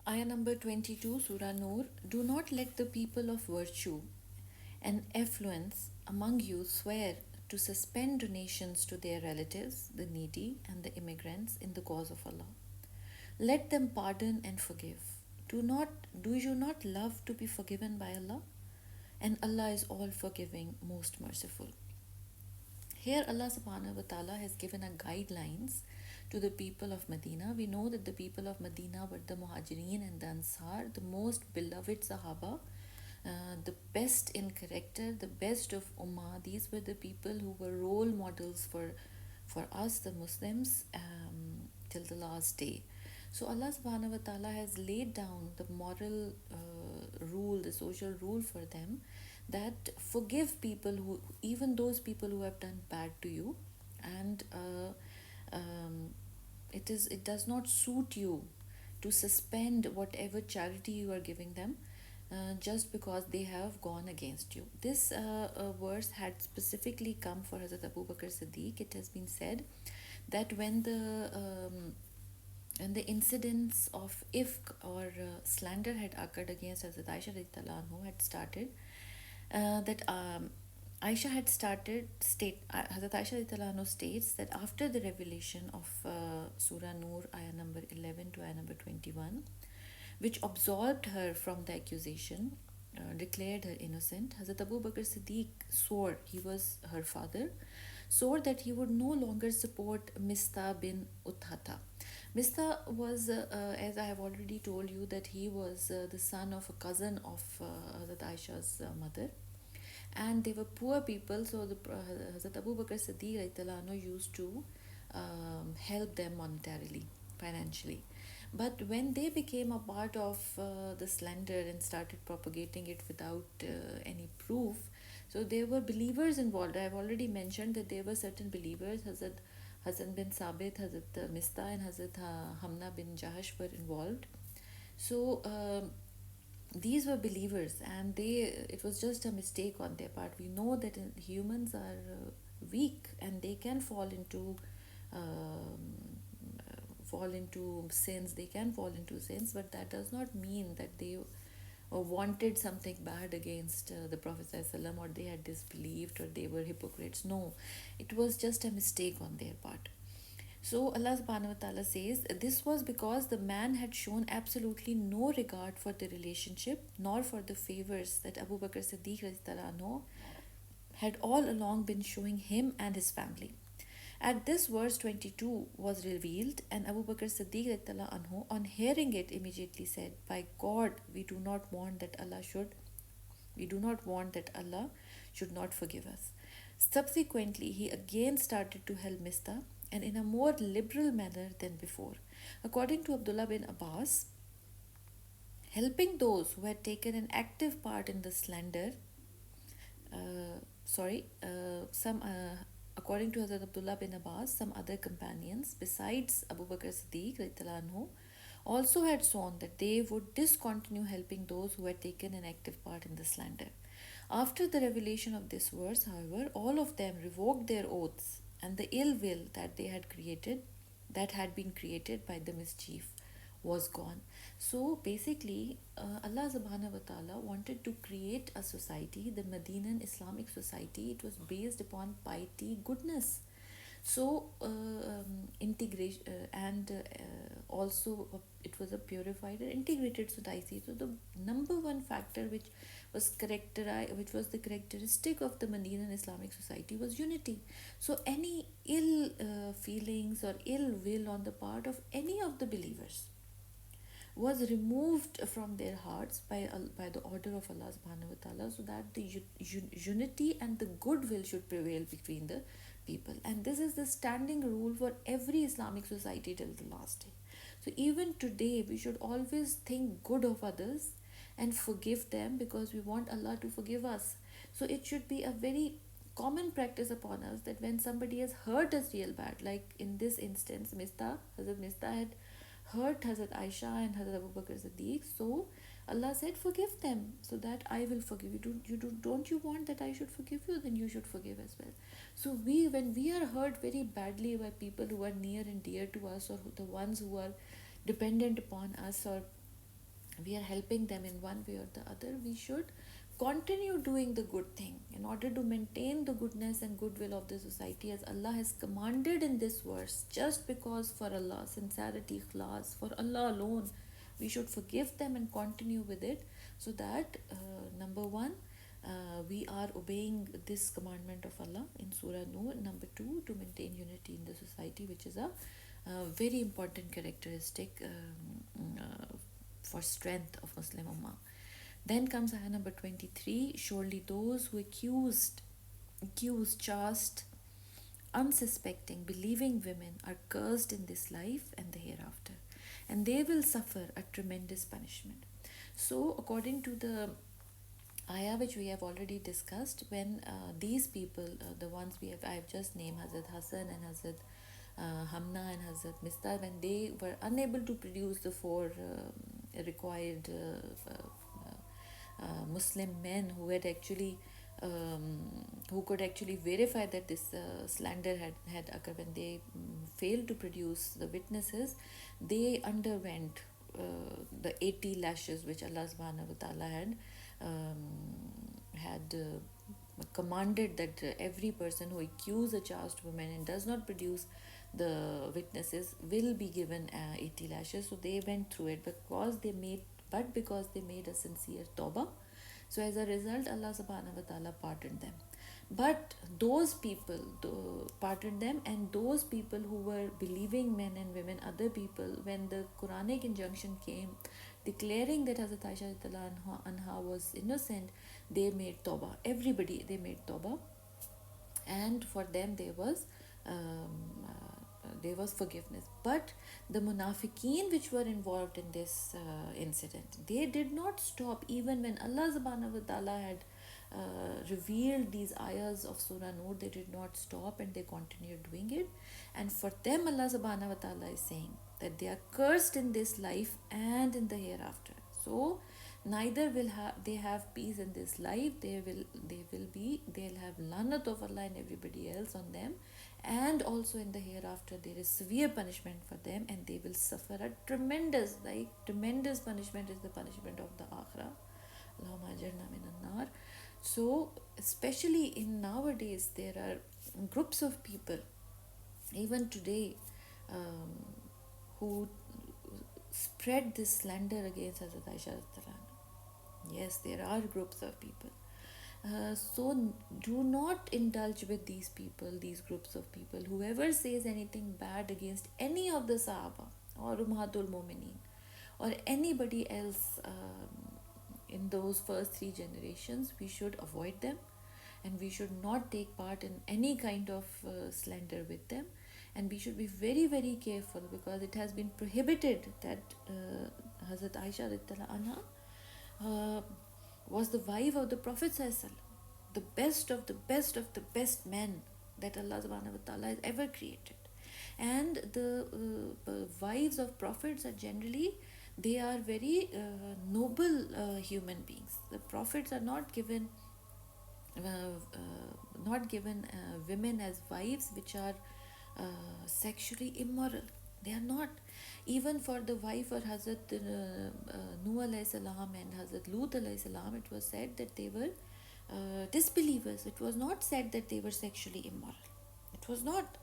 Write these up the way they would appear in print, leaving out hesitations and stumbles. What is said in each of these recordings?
Ayah number 22, Surah Nur. Do not let the people of virtue and affluence among you swear to suspend donations to their relatives, the needy, and the immigrants in the cause of Allah. Let them pardon and forgive. Do you not love to be forgiven by Allah? And Allah is all forgiving, most merciful. Here, Allah subhanahu wa ta'ala has given a guidelines to the people of Medina. We know that the people of Medina were the Muhajirin and the Ansar, the most beloved Sahaba, the best in character, the best of Ummah. These were the people who were role models for us, the Muslims, till the last day. So Allah subhanahu wa ta'ala has laid down the moral rule, the social rule for them, that forgive people who, even those people who have done bad to you, and it does not suit you to suspend whatever charity you are giving them just because they have gone against you. This verse had specifically come for Hazrat Abu Bakr Siddiq. It has been said that when the incidents of ifk or slander had occurred against Hazrat Aisha radiallahu anhu had started, that Aisha had started Hazrat Aisha radiallahu anhu states that after the revelation of Surah Nur, ayah number 11 to ayah number 21, which absolved her from the accusation, declared her innocent, Hazrat Abu Bakr Siddiq swore, he was her father, swore that he would no longer support Mista bin Uthata. Mista was, as I have already told you, that he was the son of a cousin of Hazrat Aisha's mother, and they were poor people. So the Hazrat Abu Bakr Siddiq radiallahu anhu used to help them monetarily, financially. But when they became a part of the slander and started propagating it without any proof, so there were believers involved. I have already mentioned that there were certain believers. Hazrat Hassan bin Sabit, Hazrat Mista, and Hazrat Hamna bin Jahash were involved. So these were believers, and it was just a mistake on their part. We know that humans are weak, and they can fall into sins. They can fall into sins, but that does not mean that they wanted something bad against the Prophet ﷺ, or they had disbelieved, or they were hypocrites. No, it was just a mistake on their part. So Allah subhanahu wa ta'ala says this was because the man had shown absolutely no regard for the relationship nor for the favors that Abu Bakr Siddiq radiallahu anhu had all along been showing him and his family. At this verse 22 was revealed, and Abu Bakr Siddiq radiallahu anhu, on hearing it, immediately said, "By God, we do not want that Allah should not forgive us." Subsequently, he again started to help Mista, and in a more liberal manner than before. According to Abdullah bin Abbas, helping those who had taken an active part in the slander, some according to Hazrat Abdullah bin Abbas, some other companions besides Abu Bakr Siddiq radiallahu anhu also had sworn that they would discontinue helping those who had taken an active part in the slander. After the revelation of this verse, however, all of them revoked their oaths, and the ill will that had been created by the mischief, was gone. So basically, Allah subhanahu wa ta'ala wanted to create a society, the Medinan Islamic society. It was based upon piety, goodness. So integration and also it was a purified and integrated society. So the number one factor which was the characteristic of the Medinan Islamic society was unity. So any ill feelings or ill will on the part of any of the believers was removed from their hearts by the order of Allah subhanahu wa ta'ala, so that the unity and the goodwill should prevail between the people. And this is the standing rule for every Islamic society till the last day. So even today, we should always think good of others and forgive them, because we want Allah to forgive us. So it should be a very common practice upon us that when somebody has hurt us real bad, like in this instance, Hazrat Mista had hurt Hazrat Aisha and Hazrat Abu Bakr Siddiq. So Allah said, forgive them so that I will forgive you. Don't you want that I should forgive you? Then you should forgive as well. So when we are hurt very badly by people who are near and dear to us, or the ones who are dependent upon us, or we are helping them in one way or the other, we should continue doing the good thing in order to maintain the goodness and goodwill of the society as Allah has commanded in this verse. Just because for Allah, sincerity, ikhlas, for Allah alone, we should forgive them and continue with it, so that number one, we are obeying this commandment of Allah in Surah Nur. Number two, to maintain unity in the society, which is a very important characteristic for strength of Muslim Ummah. Then comes ayah number 23. Surely those who accuse chaste, unsuspecting, believing women are cursed in this life and the hereafter, and they will suffer a tremendous punishment. So, according to the ayah which we have already discussed, when these people, the ones I have just named, Hazrat Hassan and Hazrat Hamna and Hazrat Mistar, when they were unable to produce the four required Muslim men who had actually who could actually verify that this slander had occurred, when they failed to produce the witnesses, they underwent the 80 lashes which Allah subhanahu wa ta'ala had commanded that every person who accuses a chaste woman and does not produce the witnesses will be given 80 lashes. So they went through it because they made a sincere tawbah. So as a result, Allah subhanahu wa ta'ala pardoned them. But those people pardoned them, and those people who were believing men and women, other people, when the Quranic injunction came declaring that Hazrat Aisha anha was innocent, they made tawbah. Everybody, they made tawbah, and for them there was forgiveness. But the munafiqeen which were involved in this incident, they did not stop even when Allah subhanahu wa ta'ala had revealed these ayahs of Surah Nur. They did not stop and they continued doing it. And for them, Allah subhanahu wa ta'ala is saying that they are cursed in this life and in the hereafter. So neither will they have peace in this life, they'll have lanat of Allah and everybody else on them, and also in the hereafter there is severe punishment for them, and they will suffer a tremendous punishment is the punishment of the akhirah. Allahumma ajirna minan nar. So especially in nowadays, there are groups of people even today who spread this slander against Hazrat Aisha. Yes, there are groups of people. So do not indulge with these people, these groups of people. Whoever says anything bad against any of the Sahaba or Ummahatul Mu'mineen or anybody else in those first three generations, we should avoid them, and we should not take part in any kind of slander with them, and we should be very very careful, because it has been prohibited that Hazrat Aisha anha was the wife of the Prophet ﷺ, the best of the best of the best men that Allah subhanahu wa ta'ala has ever created. And the wives of prophets are generally, they are very noble human beings. The prophets are not given women as wives which are sexually immoral. They are not. Even for the wife of Hazrat Nuh alayhi salam and Hazrat Lut alayhi salam, it was said that they were disbelievers. It was not said that they were sexually immoral. It was not.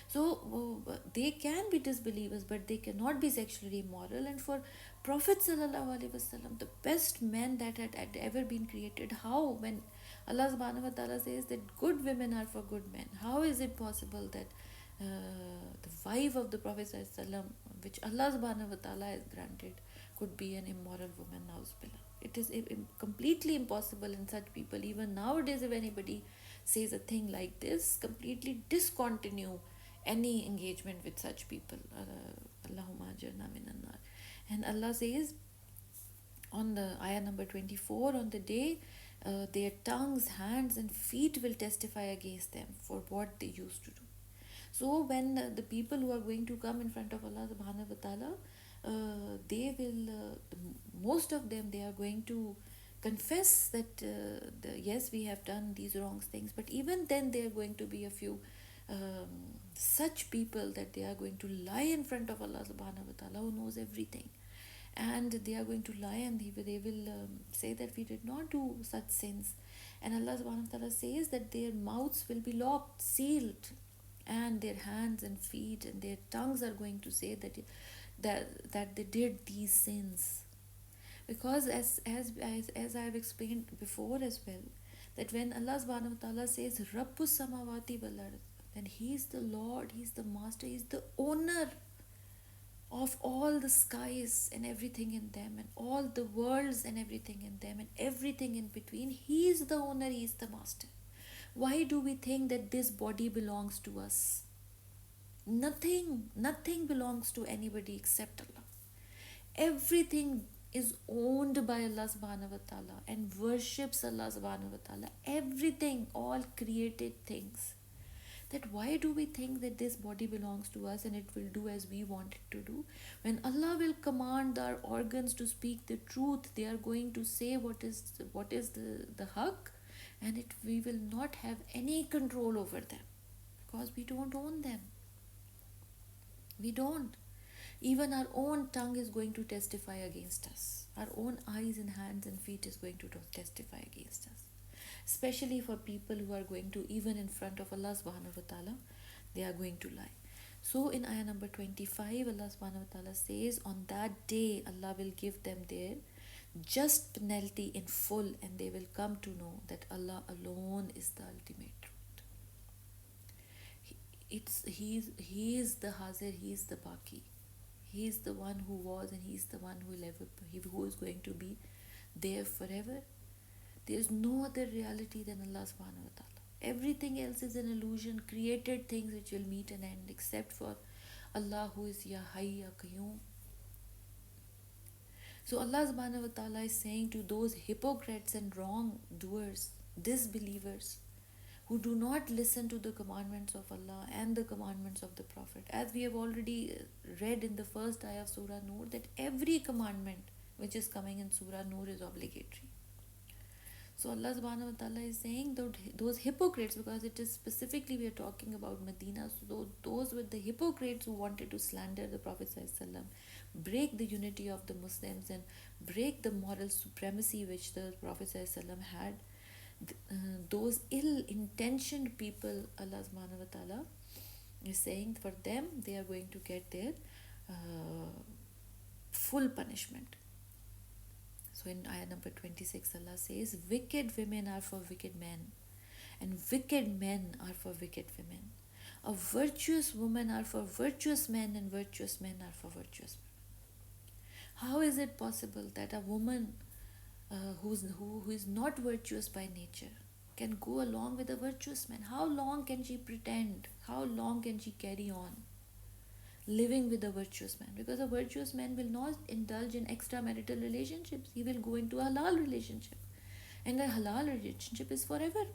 So they can be disbelievers, but they cannot be sexually immoral. And for Prophet sallallahu alaihi wasallam, the best man that had ever been created, how, when Allah subhanahu wa ta'ala says that good women are for good men, how is it possible that the wife of the Prophet ﷺ, which Allah subhanahu wa ta'ala has granted, could be an immoral woman? Na'uzubillah. It is completely impossible in such people. Even nowadays, if anybody says a thing like this, completely discontinue any engagement with such people. Allahumma ajirna minan nar. And Allah says on the ayah number 24, on the day their tongues, hands and feet will testify against them for what they used to do. So when the people who are going to come in front of Allah subhanahu wa ta'ala, they will, most of them, they are going to confess that yes, we have done these wrong things. But even then there are going to be a few such people that they are going to lie in front of Allah subhanahu wa ta'ala, who knows everything. and they are going to lie, and they will say that we did not do such sins. And Allah subhanahu wa ta'ala says that their mouths will be locked, sealed, and their hands and feet and their tongues are going to say that they did these sins. Because as I have explained before as well, that when Allah subhanahu wa ta'ala says Rabbus samawati wal ard, then He is the Lord, He is the Master, He is the owner of all the skies and everything in them, and all the worlds and everything in them, and everything in between. He is the owner, He is the Master. Why do we think that this body belongs to us? Nothing belongs to anybody except Allah. Everything is owned by Allah subhanahu wa ta'ala and worships Allah subhanahu wa ta'ala. Everything, all created things. That why do we think that this body belongs to us and it will do as we want it to do? When Allah will command our organs to speak the truth, they are going to say what is the haqq, and we will not have any control over them, because we don't own them. We don't. Even our own tongue is going to testify against us. Our own eyes and hands and feet is going to testify against us. Especially for people who are going to, even in front of Allah subhanahu wa ta'ala, they are going to lie. So in ayah number 25, Allah subhanahu wa ta'ala says, on that day Allah will give them their just penalty in full, and they will come to know that Allah alone is the ultimate truth. He is the Hazir, He is the Baqi. He is the one who was, and He is the one who will ever, who is going to be there forever. There is no other reality than Allah subhanahu wa ta'ala. Everything else is an illusion, created things which will meet an end, except for Allah, who is Ya Hayy Ya Qayyum. So Allah subhanahu wa ta'ala is saying to those hypocrites and wrongdoers, disbelievers, who do not listen to the commandments of Allah and the commandments of the Prophet. As we have already read in the first ayah of Surah Nur, that every commandment which is coming in Surah Nur is obligatory. So Allah subhanahu wa ta'ala is saying that those hypocrites, because it is specifically we are talking about Medina, so those were the hypocrites who wanted to slander the Prophet ﷺ, break the unity of the Muslims and break the moral supremacy which the Prophet ﷺ had. Those ill-intentioned people, Allah subhanahu wa ta'ala is saying for them, they are going to get their full punishment. So in ayah number 26, Allah says, wicked women are for wicked men, and wicked men are for wicked women. A virtuous woman are for virtuous men, and virtuous men are for virtuous women. How is it possible that a woman who is not virtuous by nature can go along with a virtuous man? How long can she pretend? How long can she carry on living with a virtuous man? Because a virtuous man will not indulge in extramarital relationships. He will go into a halal relationship, and a halal relationship is forever.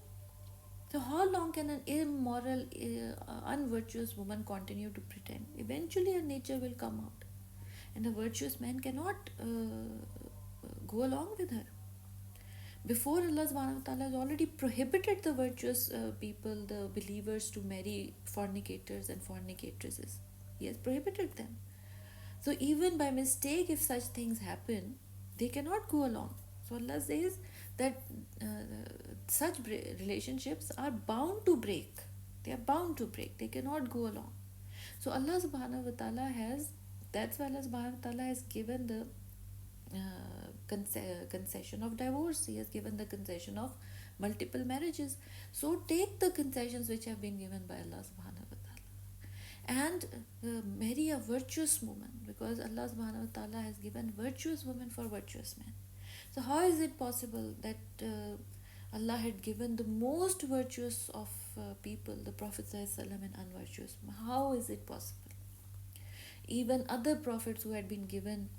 So how long can an immoral, unvirtuous woman continue to pretend? Eventually her nature will come out, and a virtuous man cannot go along with her. Before, Allah subhanahu wa ta'ala has already prohibited the virtuous people, the believers, to marry fornicators and fornicatresses. He has prohibited them. So even by mistake, if such things happen, they cannot go along. So Allah says that such relationships are bound to break. They are bound to break. They cannot go along. So Allah subhanahu wa ta'ala has, that's why Allah subhanahu wa ta'ala has given the concession of divorce. He has given the concession of multiple marriages. So take the concessions which have been given by Allah subhanahu wa ta'ala, and marry a virtuous woman, because Allah subhanahu wa ta'ala has given virtuous women for virtuous men. So how is it possible that Allah had given the most virtuous of people, the Prophet ﷺ, and unvirtuous? How is it possible? Even other prophets who had been given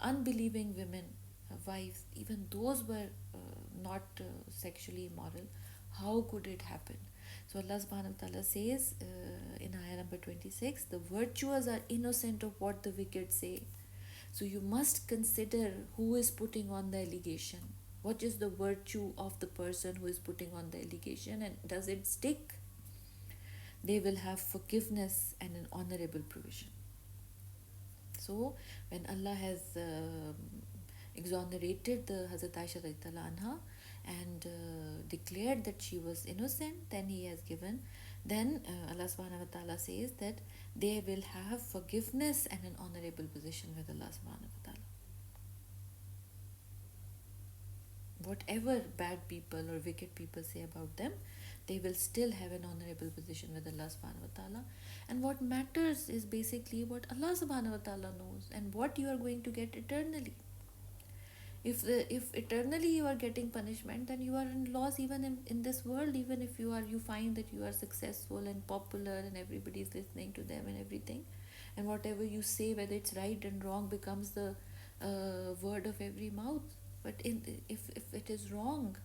unbelieving women, wives, even those were not sexually immoral. How could it happen? So Allah subhanahu wa ta'ala says in ayah number 26, the virtuous are innocent of what the wicked say. So you must consider who is putting on the allegation. What is the virtue of the person who is putting on the allegation, and does it stick? They will have forgiveness and an honorable provision. So when Allah has exonerated the Hazrat Aisha radiallahu anha and declared that she was innocent, then he has given, then Allah subhanahu wa ta'ala says that they will have forgiveness and an honorable position with Allah subhanahu wa ta'ala. Whatever bad people or wicked people say about them, they will still have an honorable position with Allah subhanahu wa ta'ala. And what matters is basically what Allah subhanahu wa ta'ala knows and what you are going to get eternally. If eternally you are getting punishment, then you are in loss even in this world. Even if you find that you are successful and popular and everybody is listening to them and everything, and whatever you say, whether it's right and wrong, becomes the word of every mouth. But if it is wrong,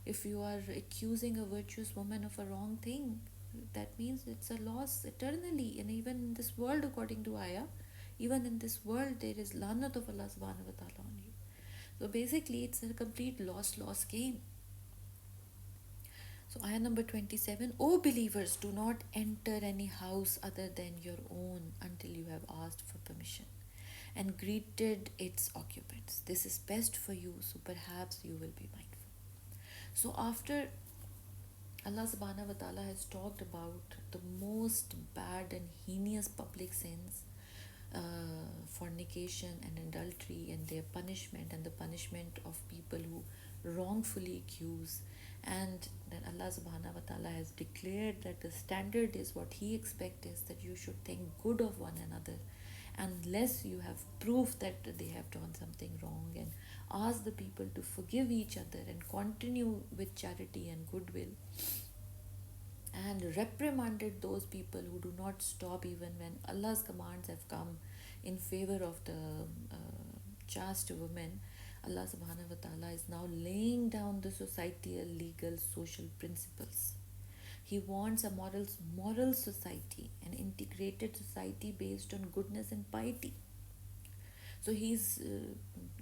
if you are accusing a virtuous woman of a wrong thing, that means it's a loss eternally. And even in this world, according to ayah, even in this world there is lanat of Allah subhanahu wa ta'ala on you. So basically it's a complete loss game. So ayah number 27, O believers, do not enter any house other than your own until you have asked for permission and greeted its occupants. This is best for you, so perhaps you will be mindful. So after Allah subhanahu wa ta'ala has talked about the most bad and heinous public sins, fornication and adultery, and their punishment and the punishment of people who wrongfully accuse, and then Allah subhanahu wa ta'ala has declared that the standard is what he expects is that you should think good of one another unless you have proof that they have done something wrong, and ask the people to forgive each other and continue with charity and goodwill, and reprimanded those people who do not stop even when Allah's commands have come in favor of the chaste women. Allah subhanahu wa ta'ala is now laying down the societal, legal, social principles. He wants a moral society, an integrated society based on goodness and piety. So he's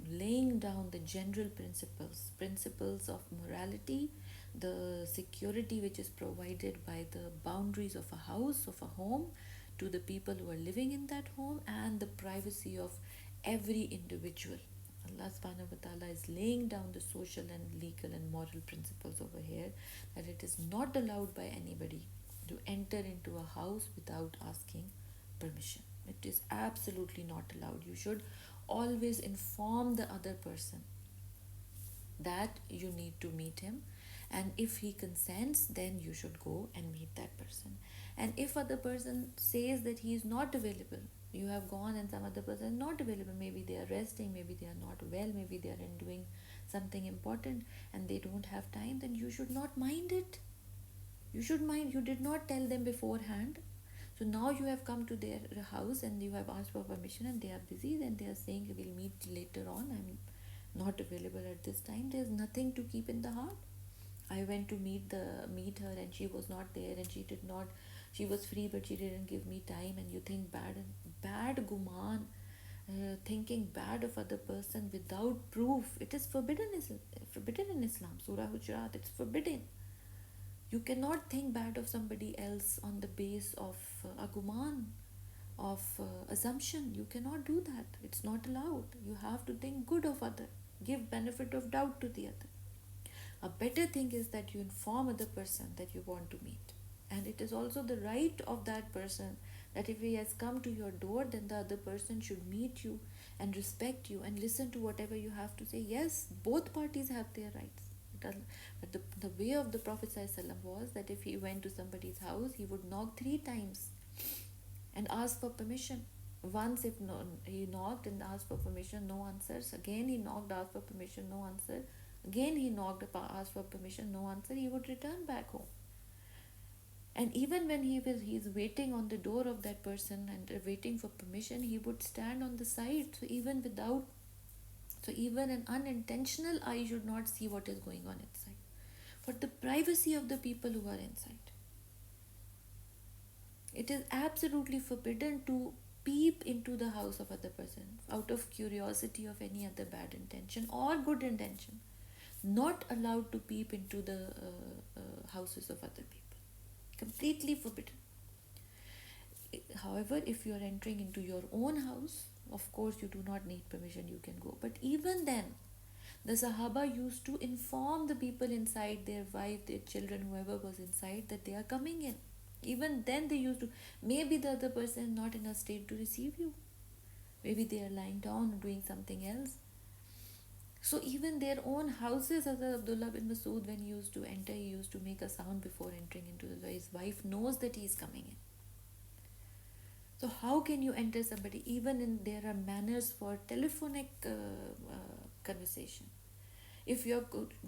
laying down the general principles of morality, the security which is provided by the boundaries of a house, of a home, to the people who are living in that home, and the privacy of every individual. Allah subhanahu wa ta'ala is laying down the social and legal and moral principles over here, that it is not allowed by anybody to enter into a house without asking permission. It is absolutely not allowed. You should always inform the other person that you need to meet him, and if he consents, then you should go and meet that person. And if other person says that he is not available, you have gone and some other person is not available, maybe they are resting, maybe they are not well, maybe they are doing something important and they don't have time, then you should not mind it. You did not tell them beforehand. So now you have come to their house and you have asked for permission and they are busy, then they are saying we'll meet later on, I'm not available at this time. There's nothing to keep in the heart. I went to meet her and she was not there, and she was free but she didn't give me time, and you think bad guman, thinking bad of other person without proof. It is forbidden in Islam. Surah Hujurat, it's forbidden. You cannot think bad of somebody else on the base of a guman, of assumption. You cannot do that. It's not allowed. You have to think good of other. Give benefit of doubt to the other. A better thing is that you inform other person that you want to meet. And it is also the right of that person that if he has come to your door, then the other person should meet you and respect you and listen to whatever you have to say. Yes, both parties have their rights. But the way of the Prophet ﷺ was that if he went to somebody's house, he would knock 3 times and ask for permission. Once, if no, he knocked and asked for permission, no answers. Again he knocked, asked for permission, no answer. Again he knocked, asked for permission, no answer. He would return back home. And even when he's waiting on the door of that person and waiting for permission, he would stand on the side. So even an unintentional eye should not see what is going on inside, for the privacy of the people who are inside. It is absolutely forbidden to peep into the house of other person out of curiosity of any other bad intention or good intention. Not allowed to peep into the houses of other people. Completely forbidden. However, if you are entering into your own house, of course you do not need permission, you can go. But even then, the Sahaba used to inform the people inside, their wife, their children, whoever was inside, that they are coming in. Even then they used to, maybe the other person is not in a state to receive you, maybe they are lying down or doing something else. So even their own houses, as Abdullah bin Masood, when he used to enter, he used to make a sound before entering into the, his wife knows that he is coming in. So how can you enter somebody? Even in there are manners for telephonic conversation. If you're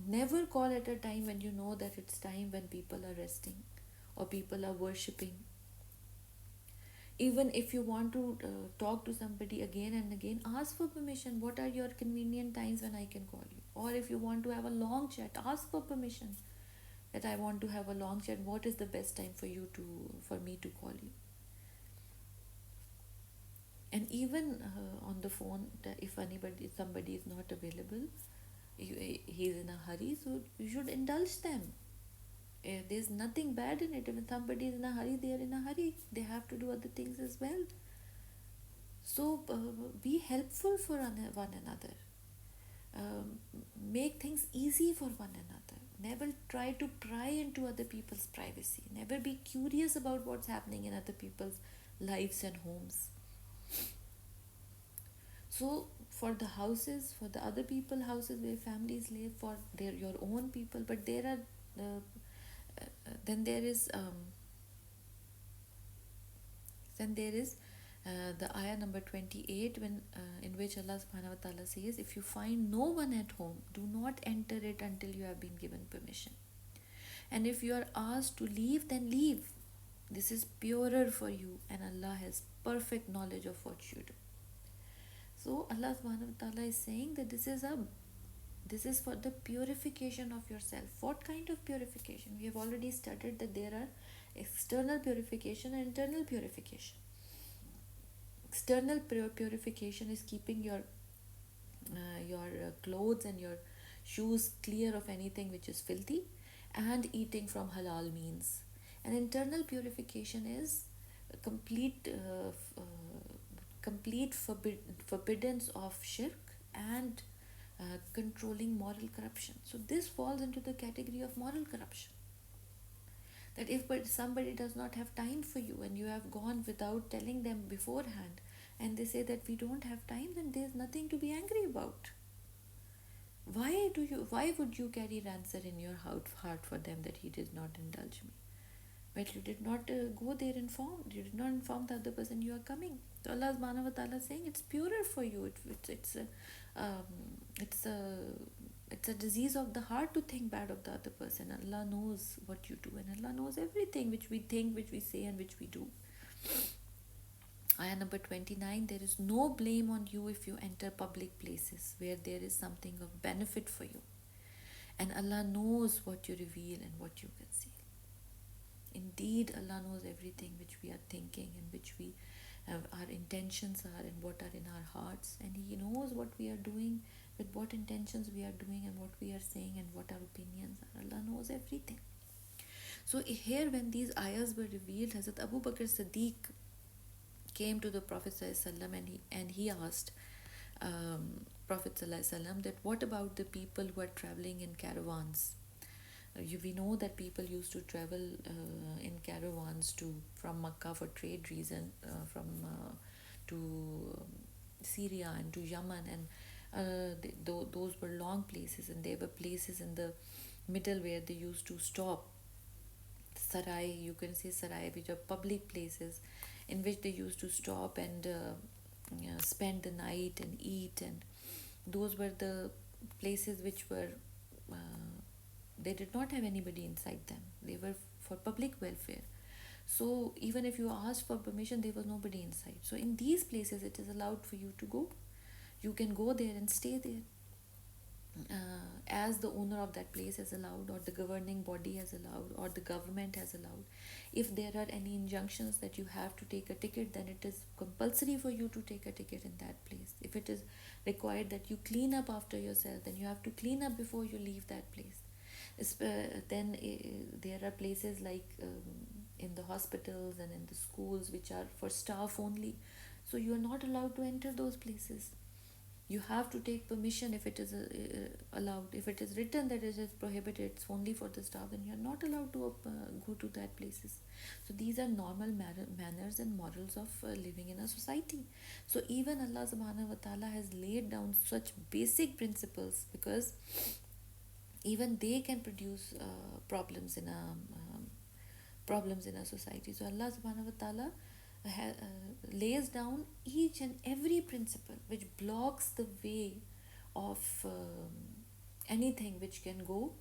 never call at a time when you know that it's time when people are resting or people are worshipping. Even if you want to talk to somebody again and again, ask for permission. What are your convenient times when I can call you? Or if you want to have a long chat, ask for permission that I want to have a long chat. What is the best time for me to call you? And even on the phone, if somebody is not available, he's in a hurry, so you should indulge them. There's nothing bad in it. If somebody is in a hurry, they are in a hurry, they have to do other things as well. So be helpful for one another. um, Make things easy for one another. Never try to pry into other people's privacy. Never be curious about what's happening in other people's lives and homes. So for the houses, for the other people houses where families live, for their your own people, but there are then there is the ayah number 28, when in which Allah subhanahu wa ta'ala says, if you find no one at home, do not enter it until you have been given permission. And if you are asked to leave, then leave. This is purer for you, and Allah has perfect knowledge of what you do. So Allah subhanahu wa ta'ala is saying that this is for the purification of yourself. What kind of purification? We have already studied that there are external purification and internal purification. External purification is keeping your clothes and your shoes clear of anything which is filthy, and eating from halal means. And internal purification is a complete forbiddance of shirk and controlling moral corruption. So this falls into the category of moral corruption. That if somebody does not have time for you and you have gone without telling them beforehand, and they say that we don't have time, then there's nothing to be angry about. Why would you carry rancor in your heart for them that he did not indulge me? But you did not go there informed. You did not inform the other person you are coming. So Allah subhanahu wa ta'ala is saying it's purer for you. It's a disease of the heart to think bad of the other person. Allah knows what you do, and Allah knows everything which we think, which we say, and which we do. Ayah number 29, there is no blame on you if you enter public places where there is something of benefit for you. And Allah knows what you reveal and what you conceal. Indeed, Allah knows everything which we are thinking and which we have, our intentions are, and what are in our hearts. And He knows what we are doing, with what intentions we are doing, and what we are saying, and what our opinions are. Allah knows everything. So here, when these ayahs were revealed, Hazrat Abu Bakr Siddiq came to the Prophet ﷺ, and he asked Prophet ﷺ that what about the people who are traveling in caravans? We know that people used to travel in caravans from Makkah for trade reason, to Syria and to Yemen, and those were long places, and there were places in the middle where they used to stop. Sarai, you can say sarai, which are public places in which they used to stop and spend the night and eat, and those were the places which were they did not have anybody inside them. They were for public welfare. So even if you asked for permission, there was nobody inside. So in these places, it is allowed for you to go. You can go there and stay there. As the owner of that place has allowed, or the governing body has allowed, or the government has allowed. If there are any injunctions that you have to take a ticket, then it is compulsory for you to take a ticket in that place. If it is required that you clean up after yourself, then you have to clean up before you leave that place. Then there are places like in the hospitals and in the schools which are for staff only. So you are not allowed to enter those places. You have to take permission if it is allowed. If it is written that it is prohibited, it's only for the staff, then you're not allowed to go to that places. So these are normal manners and morals of living in a society. So even Allah subhanahu wa ta'ala has laid down such basic principles, because even they can produce problems in a society. So Allah subhanahu wa ta'ala lays down each and every principle which blocks the way of anything which can go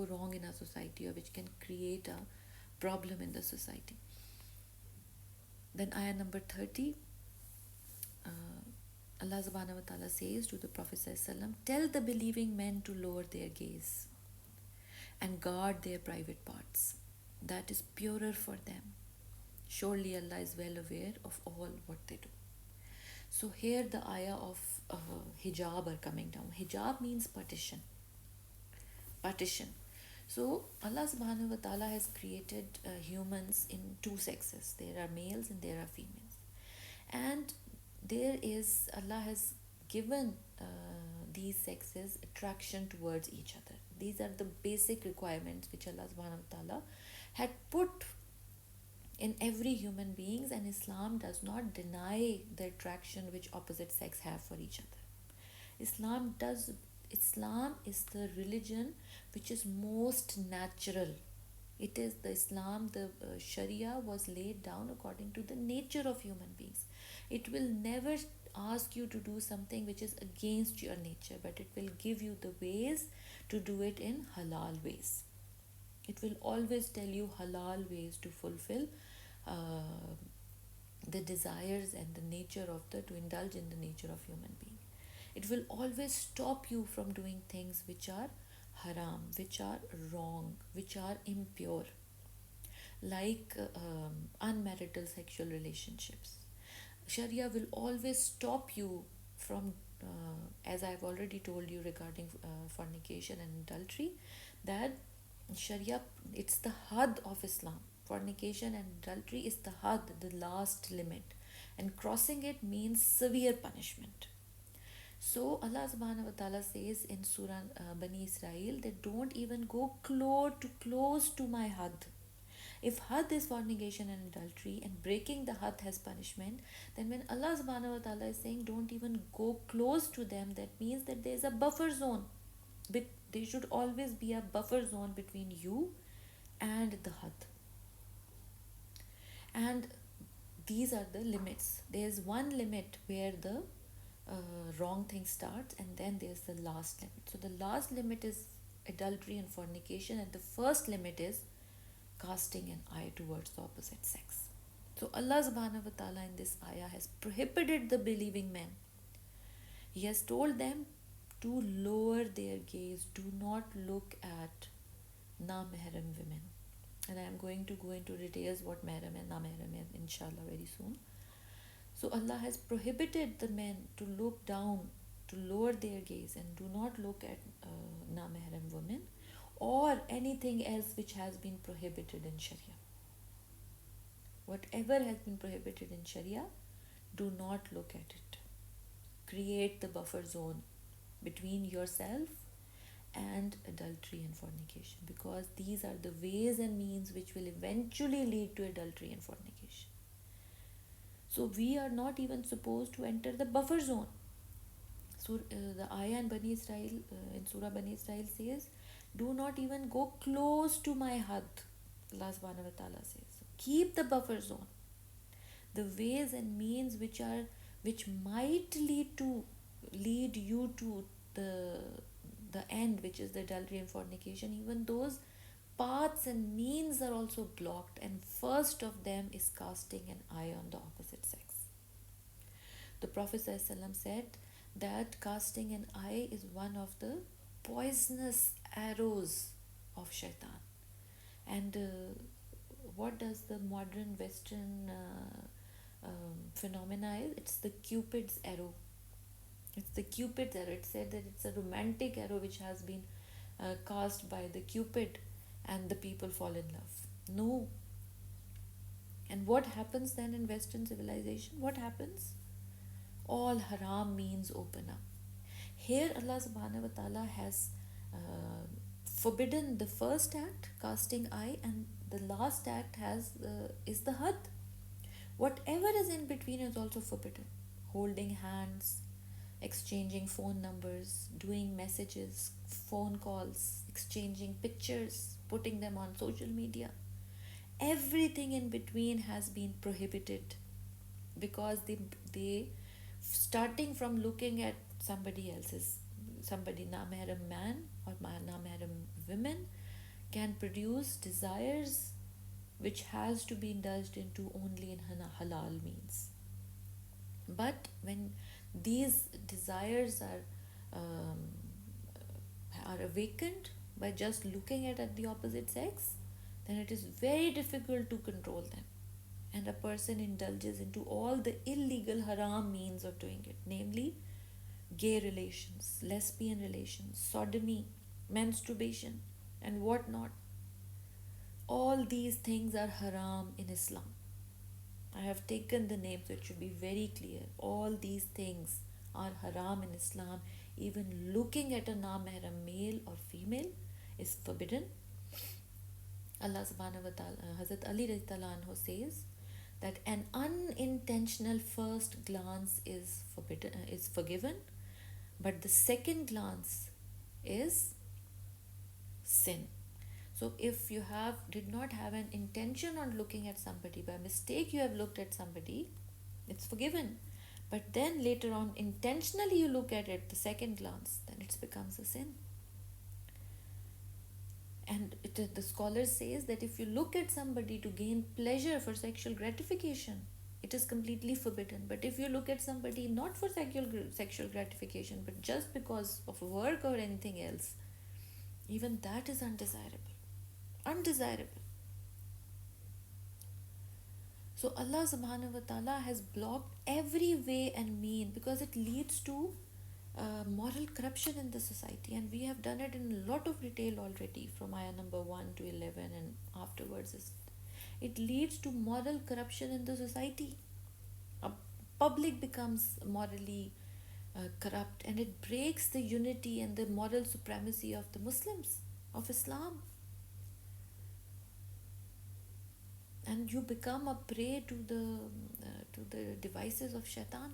wrong in a society, or which can create a problem in the society. Then ayah number 30, Allah subhanahu wa ta'ala says to the Prophet sallallahu alaihi wasallam, tell the believing men to lower their gaze and guard their private parts. That is purer for them. Surely Allah is well aware of all what they do. So here the ayah of hijab are coming down. Hijab means partition. Partition. So Allah subhanahu wa ta'ala has created humans in two sexes. There are males and there are females. And Allah has given these sexes attraction towards each other. These are the basic requirements which Allah subhanahu wa ta'ala had put in every human beings, and Islam does not deny the attraction which opposite sex have for each other. Islam is the religion which is most natural. It is the Islam, the Sharia was laid down according to the nature of human beings. It will never ask you to do something which is against your nature, but it will give you the ways to do it in halal ways. It will always tell you halal ways to fulfill the desires and the nature of to indulge in the nature of human being. It will always stop you from doing things which are haram, which are wrong, which are impure, like unmarital sexual relationships. Sharia will always stop you from, as I've already told you regarding fornication and adultery, that Sharia, it's the had of Islam. Fornication and adultery is the had, the last limit, and crossing it means severe punishment. So Allah subhanahu wa ta'ala says in Surah Bani Israel that don't even go close to my had. If had is fornication and adultery, and breaking the had has punishment, then when Allah subhanahu wa ta'ala is saying don't even go close to them, that means that there is a buffer zone. But there should always be a buffer zone between you and the had. And these are the limits. There's one limit where the wrong thing starts, and then there's the last limit. So the last limit is adultery and fornication, and the first limit is casting an eye towards the opposite sex. So Allah subhanahu wa ta'ala in this ayah has prohibited the believing men. He has told them to lower their gaze. Do not look at na-mahram women. And I am going to go into details what mahram and na-mahram is, inshallah, very soon. So Allah has prohibited the men to look down, to lower their gaze, and do not look at na-mahram women or anything else which has been prohibited in Sharia. Whatever has been prohibited in Sharia, do not look at it. Create the buffer zone between yourself and adultery and fornication, because these are the ways and means which will eventually lead to adultery and fornication. So we are not even supposed to enter the buffer zone. So the ayah in Bani Israel, in Surah Bani Israel says, do not even go close to my had. Allah subhanahu wa ta'ala says, keep the buffer zone. The ways and means which might lead you to the end, which is the adultery and fornication, even those paths and means are also blocked, and first of them is casting an eye on the opposite sex. The Prophet ﷺ said that casting an eye is one of the poisonous arrows of shaitan. And what does the modern Western phenomena is? It's the Cupid's arrow. It's the Cupid's arrow. It said that it's a romantic arrow which has been cast by the Cupid, and the people fall in love. No. And what happens then in Western civilization? What happens? All haram means open up. Here, Allah subhanahu wa ta'ala has forbidden the first act, casting eye, and the last act is the had. Whatever is in between is also forbidden. Holding hands, exchanging phone numbers, doing messages, phone calls, exchanging pictures, putting them on social media. Everything in between has been prohibited because they starting from looking at somebody else's, somebody namahram man or namahram women can produce desires which has to be indulged into only in halal means. But when these desires um, are awakened by just looking at the opposite sex, then it is very difficult to control them. And a person indulges into all the illegal haram means of doing it, namely gay relations, lesbian relations, sodomy, masturbation, and whatnot. All these things are haram in Islam. I have taken the name so it should be very clear. All these things are haram in Islam. Even looking at a namahram male or female is forbidden. Allah subhanahu wa ta'ala, Hazrat Ali radiallahu anhu says that an unintentional first glance is forbidden, is forgiven, but the second glance is sin. So if you did not have an intention on looking at somebody, by mistake you have looked at somebody, it's forgiven. But then later on intentionally you look at it, the second glance, then it becomes a sin. And the scholar says that if you look at somebody to gain pleasure for sexual gratification, it is completely forbidden. But if you look at somebody not for sexual gratification, but just because of work or anything else, even that is undesirable. Undesirable. So Allah subhanahu wa ta'ala has blocked every way and mean because it leads to moral corruption in the society, and we have done it in a lot of detail already from ayah number 1 to 11 and afterwards. It leads to moral corruption in the society. A public becomes morally corrupt, and it breaks the unity and the moral supremacy of the Muslims, of Islam. And you become a prey to the devices of shaitan.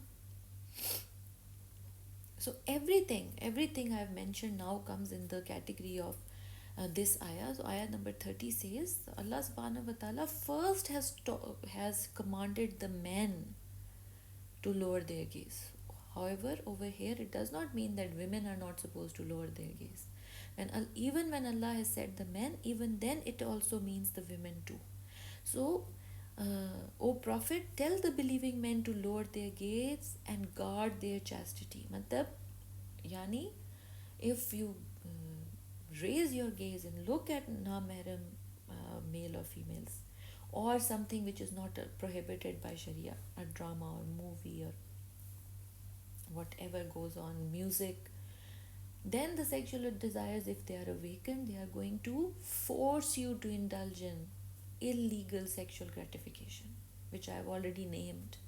So everything I have mentioned now comes in the category of this ayah. So ayah number 30 says Allah subhanahu wa ta'ala first has commanded the men to lower their gaze. However, over here it does not mean that women are not supposed to lower their gaze. Even when Allah has said the men, even then it also means the women too. So, O Prophet, tell the believing men to lower their gaze and guard their chastity. Matlab, yani, if you raise your gaze and look at namahram male or females, or something which is not prohibited by Sharia, a drama or movie or whatever goes on, music, then the sexual desires, if they are awakened, they are going to force you to indulge in illegal sexual gratification, which I have already named.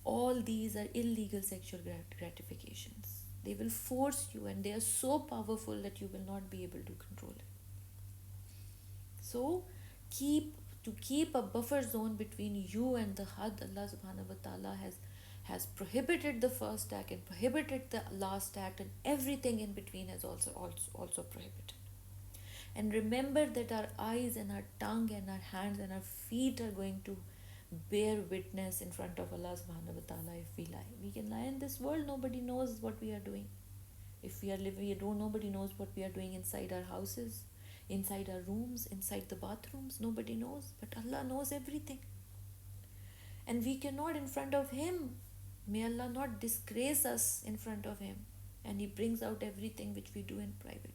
All these are illegal sexual gratifications. They will force you, and they are so powerful that you will not be able to control it. So keep a buffer zone between you and the had, Allah subhanahu wa ta'ala has prohibited the first act and prohibited the last act, and everything in between is also prohibited. And remember that our eyes and our tongue and our hands and our feet are going to bear witness in front of Allah subhanahu wa ta'ala if we lie. We can lie in this world, nobody knows what we are doing. If we are living, nobody knows what we are doing inside our houses, inside our rooms, inside the bathrooms. Nobody knows, but Allah knows everything. And we cannot in front of Him. May Allah not disgrace us in front of Him, and He brings out everything which we do in private.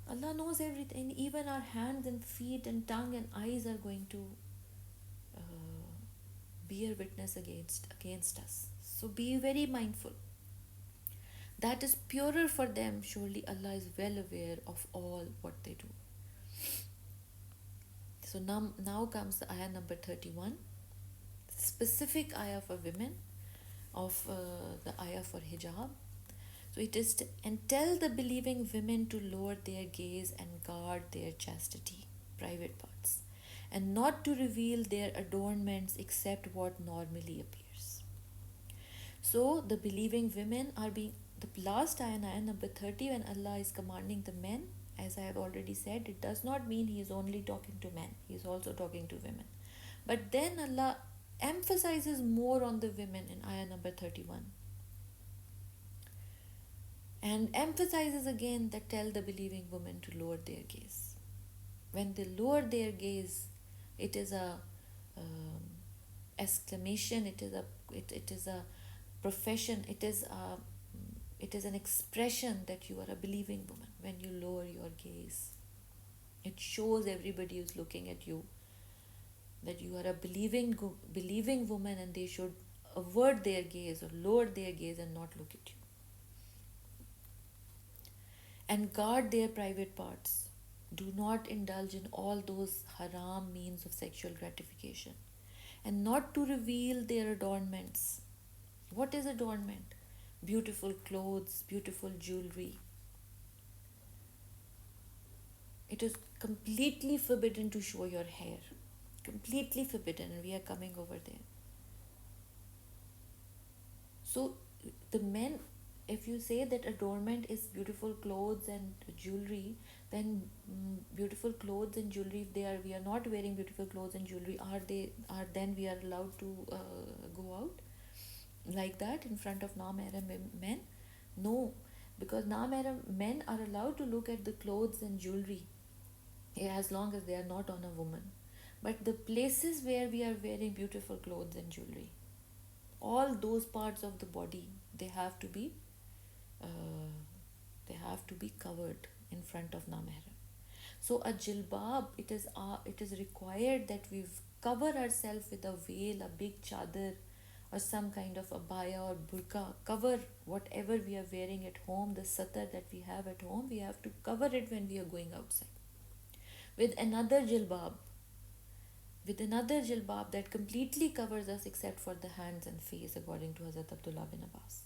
Allah knows everything. Even our hands and feet and tongue and eyes are going to bear witness against us. So be very mindful. That is purer for them. Surely Allah is well aware of all what they do. So now comes the ayah number 31, specific ayah for women of the ayah for hijab. So it is and tell the believing women to lower their gaze and guard their chastity, private parts, and not to reveal their adornments except what normally appears. So the believing women are being the last ayah number 30, when Allah is commanding the men, as I have already said, it does not mean He is only talking to men, He is also talking to women. But then Allah emphasizes more on the women in ayah number 31 and emphasizes again that tell the believing women to lower their gaze. When they lower their gaze, it is a um, exclamation, it is a profession, it is an expression that you are a believing woman. When you lower your gaze, it shows everybody who's looking at you that you are a believing woman, and they should avert their gaze or lower their gaze and not look at you, and guard their private parts. Do not indulge in all those haram means of sexual gratification, and not to reveal their adornments. What is adornment? Beautiful clothes, beautiful jewelry. It is completely forbidden to show your hair. Completely forbidden, and we are coming over there. So, the men, if you say that adornment is beautiful clothes and jewelry, then beautiful clothes and jewelry, if they are, we are not wearing beautiful clothes and jewelry, are then we are allowed to go out like that in front of non-mahram men? No, because non-mahram men are allowed to look at the clothes and jewelry as long as they are not on a woman. But the places where we are wearing beautiful clothes and jewelry, all those parts of the body, they have to be uh, covered in front of non-mahram. So a jilbab, it is required that we cover ourselves with a veil, a big chadar, or some kind of abaya or burqa. Cover whatever we are wearing at home, the satar that we have at home, we have to cover it when we are going outside. With another jilbab that completely covers us except for the hands and face, according to Hazrat Abdullah bin Abbas.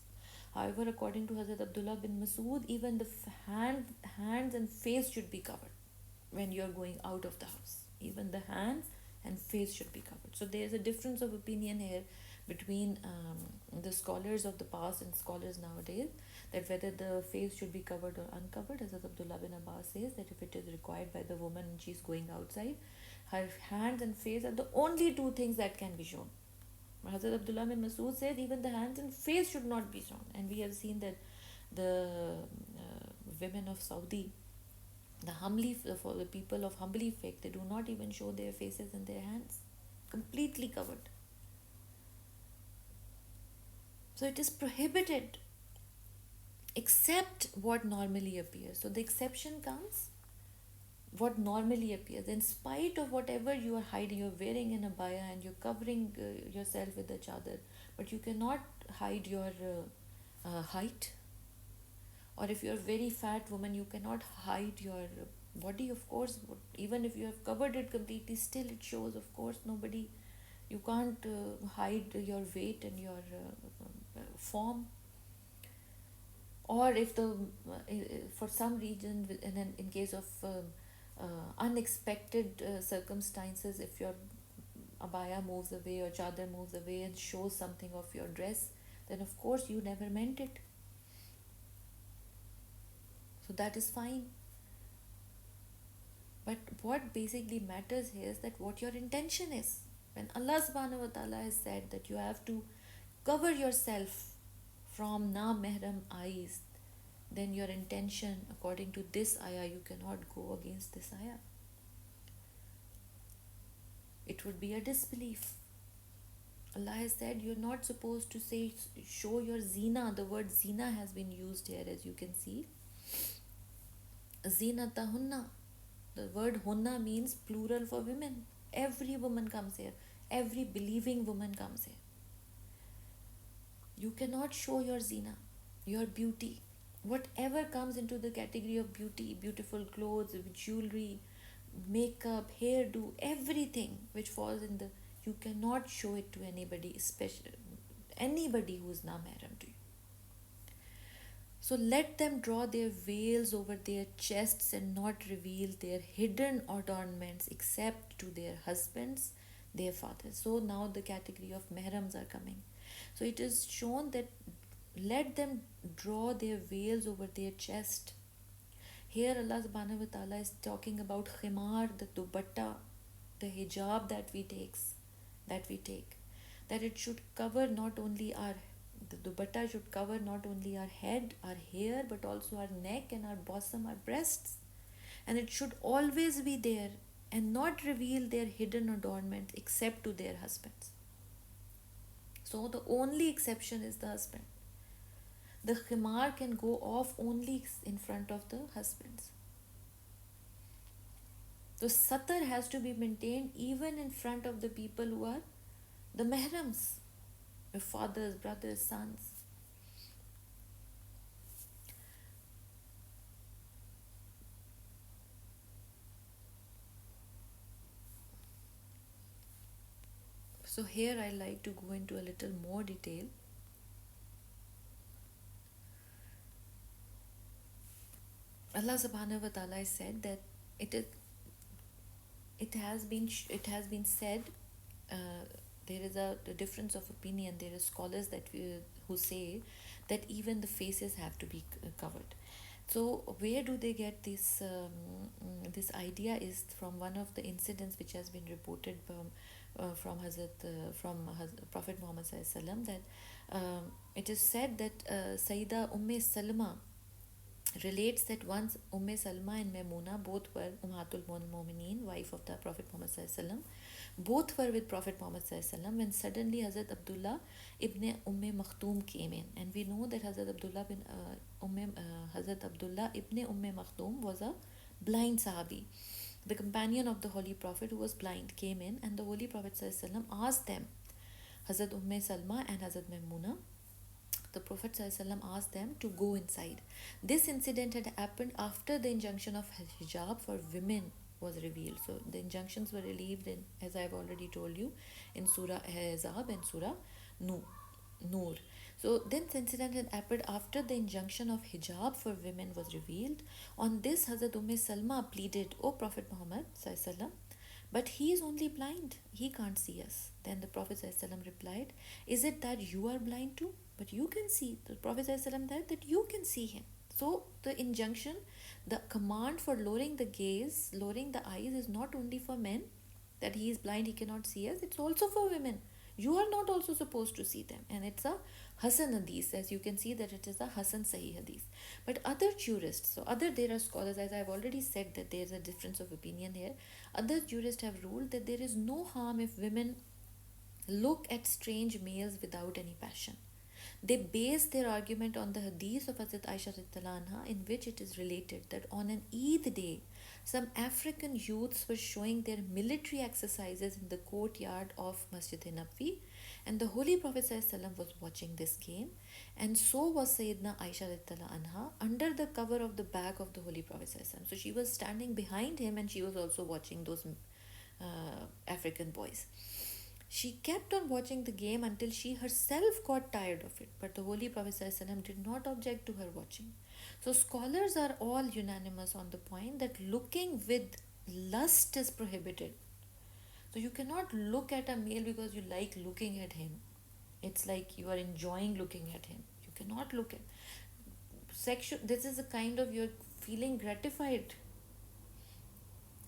However, according to Hazrat Abdullah bin Masood, even the hands and face should be covered when you are going out of the house. Even the hands and face should be covered. So there is a difference of opinion here between the scholars of the past and scholars nowadays, that whether the face should be covered or uncovered. As Abdullah bin Abbas says that if it is required by the woman and she is going outside, her hands and face are the only two things that can be shown. Hazrat Abdullah bin Masood says even the hands and face should not be shown. And we have seen that the women of Saudi, for the people of humbly faith, they do not even show their faces and their hands, completely covered. So it is prohibited except what normally appears. So the exception comes what normally appears, in spite of whatever you are hiding. You're wearing an abaya and you're covering yourself with a chadar, but you cannot hide your height. Or if you're a very fat woman, you cannot hide your body, of course. Even if you have covered it completely, still it shows, of course. You can't hide your weight and your form. Or if for some reason, in case of unexpected circumstances, if your abaya moves away or chadar moves away and shows something of your dress, then of course you never meant it. So that is fine. But what basically matters here is that what your intention is. When Allah subhanahu wa ta'ala has said that you have to cover yourself from na-mahram eyes, then your intention, according to this ayah, you cannot go against this ayah. It would be a disbelief. Allah has said you're not supposed to say, show your zina. The word zina has been used here, as you can see. Zinatahunna. The word hunna means plural for women. Every woman comes here. Every believing woman comes here. You cannot show your zina, your beauty. Whatever comes into the category of beauty, beautiful clothes, jewelry, makeup, hairdo, everything which falls in the, you cannot show it to anybody, especially anybody who is na mahram to you. So let them draw their veils over their chests and not reveal their hidden adornments except to their husbands, their fathers. So now the category of mehrams are coming. So it is shown that let them draw their veils over their chest. Here Allah subhanahu wa ta'ala is talking about khimar, the dupatta, the hijab that we take, that it should cover not only our, the dupatta should cover not only our head, our hair, but also our neck and our bosom, our breasts, and it should always be there and not reveal their hidden adornment except to their husbands. So the only exception is the husband. The khimar can go off only in front of the husbands. So satar has to be maintained even in front of the people who are the mehrams, your fathers, brothers, sons. So here I like to go into a little more detail. Allah subhanahu wa ta'ala said that it is, it has been said, uh, there is a difference of opinion. There are scholars who say that even the faces have to be covered. So where do they get this idea is from one of the incidents which has been reported from Prophet Muhammad sallallahu that it is said that Sayyida Salma relates that once Salma and Maimuna, both were Ummatul Mu'mineen, wife of the Prophet Muhammad sallallahu, both were with Prophet Muhammad sallallahu, when suddenly Hazrat Abdullah ibn Makhtoom came in, and we know that Hazrat Abdullah ibn Makhtoom was a blind Sahabi. The companion of the Holy Prophet who was blind came in, and the Holy Prophet sallallahu asked them, Hazrat Salma and Hazrat Maimuna, the Prophet ﷺ asked them to go inside. This incident had happened after the injunction of hijab for women was revealed. So the injunctions were relieved in, as I've already told you, in Surah Ahzab and Surah Noor. So this incident had happened after the injunction of hijab for women was revealed. On this, Hazrat Salma pleaded, O Prophet Muhammad ﷺ, but he is only blind. He can't see us. Then the Prophet ﷺ replied, is it that you are blind too? But you can see. The Prophet ﷺ said that you can see him. So the injunction, the command for lowering the gaze, lowering the eyes is not only for men, that he is blind, he cannot see us. It's also for women. You are not also supposed to see them. And it's a Hasan Hadith, as you can see that it is a Hasan Sahih Hadith. But other jurists, there are scholars, as I've already said that there is a difference of opinion here. Other jurists have ruled that there is no harm if women look at strange males without any passion. They base their argument on the hadith of Hazrat Aisha anha, in which it is related that on an Eid day, some African youths were showing their military exercises in the courtyard of Masjid-e-Nabawi, and the Holy Prophet ﷺ was watching this game, and so was Sayyidina Aisha anha under the cover of the back of the Holy Prophet ﷺ. So she was standing behind him and she was also watching those African boys. She kept on watching the game until she herself got tired of it, but the Holy Prophet ﷺ did not object to her watching. So scholars are all unanimous on the point that looking with lust is prohibited. So you cannot look at a male because you like looking at him. It's like you are enjoying looking at him. You cannot look at sexual. This is a kind of you're feeling gratified.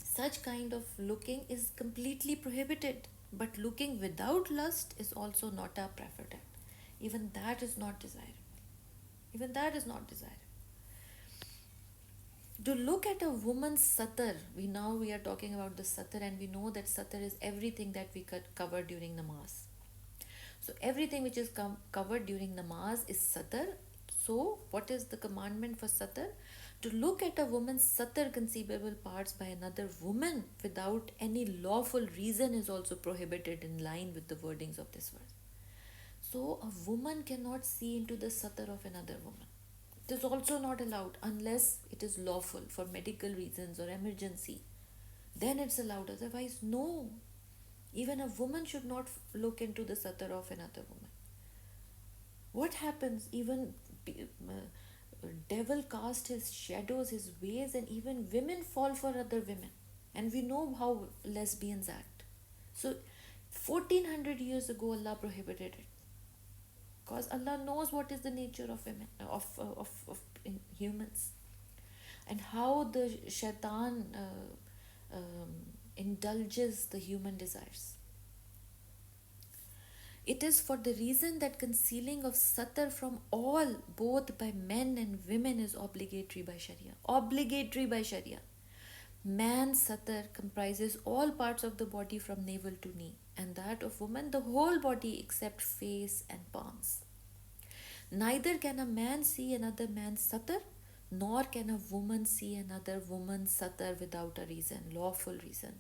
Such kind of looking is completely prohibited. But looking without lust is also not a preferred act. Even that is not desirable. Even that is not desirable. To look at a woman's satar, we are talking about the satar, and we know that satar is everything that we could cover during namaz. So everything which is covered during namaz is satar. So what is the commandment for satar? To look at a woman's satar conceivable parts by another woman without any lawful reason is also prohibited in line with the wordings of this verse. So a woman cannot see into the satar of another woman. It is also not allowed unless it is lawful for medical reasons or emergency. then it's allowed. Otherwise, no. Even a woman should not look into the satar of another woman. What happens? Even devil cast his shadows, his ways, and even women fall for other women. And we know how lesbians act. So 1400 years ago Allah prohibited it, because Allah knows what is the nature of women, of humans, and how the shaitan indulges the human desires. It is for the reason that concealing of satar from all, both by men and women, is obligatory by Sharia. Obligatory by Sharia. Man's satar comprises all parts of the body from navel to knee, and that of woman the whole body except face and palms. Neither can a man see another man's satar, nor can a woman see another woman's satar without a reason, lawful reason.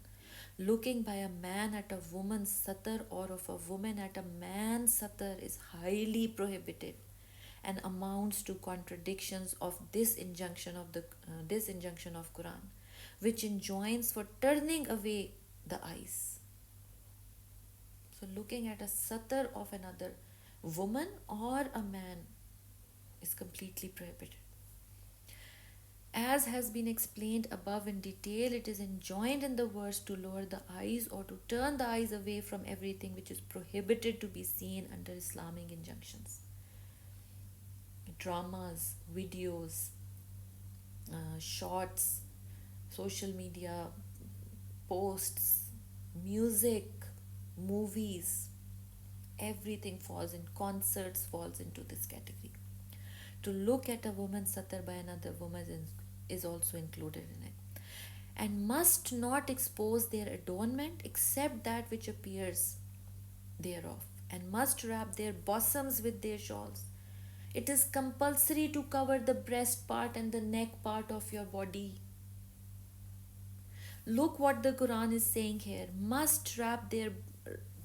Looking by a man at a woman's satar or of a woman at a man's satar is highly prohibited and amounts to contradictions of this injunction of Quran, which enjoins for turning away the eyes. So looking at a satar of another woman or a man is completely prohibited. As has been explained above in detail, it is enjoined in the verse to lower the eyes or to turn the eyes away from everything which is prohibited to be seen under Islamic injunctions. Dramas, videos, shorts, social media, posts, music, movies, everything falls in, concerts falls into this category. To look at a woman's satar by another woman is also included in it, and must not expose their adornment except that which appears thereof, and must wrap their bosoms with their shawls. It is compulsory to cover the breast part and the neck part of your body. Look what the Quran is saying here: must wrap their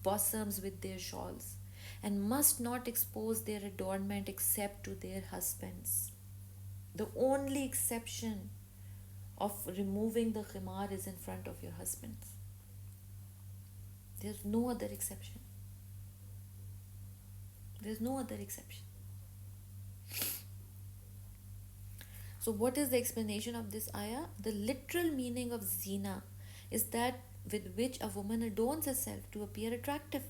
bosoms with their shawls, and must not expose their adornment except to their husbands. The only exception of removing the khimar is in front of your husbands. There's no other exception. There's no other exception. So, what is the explanation of this ayah? The literal meaning of zina is that with which a woman adorns herself to appear attractive.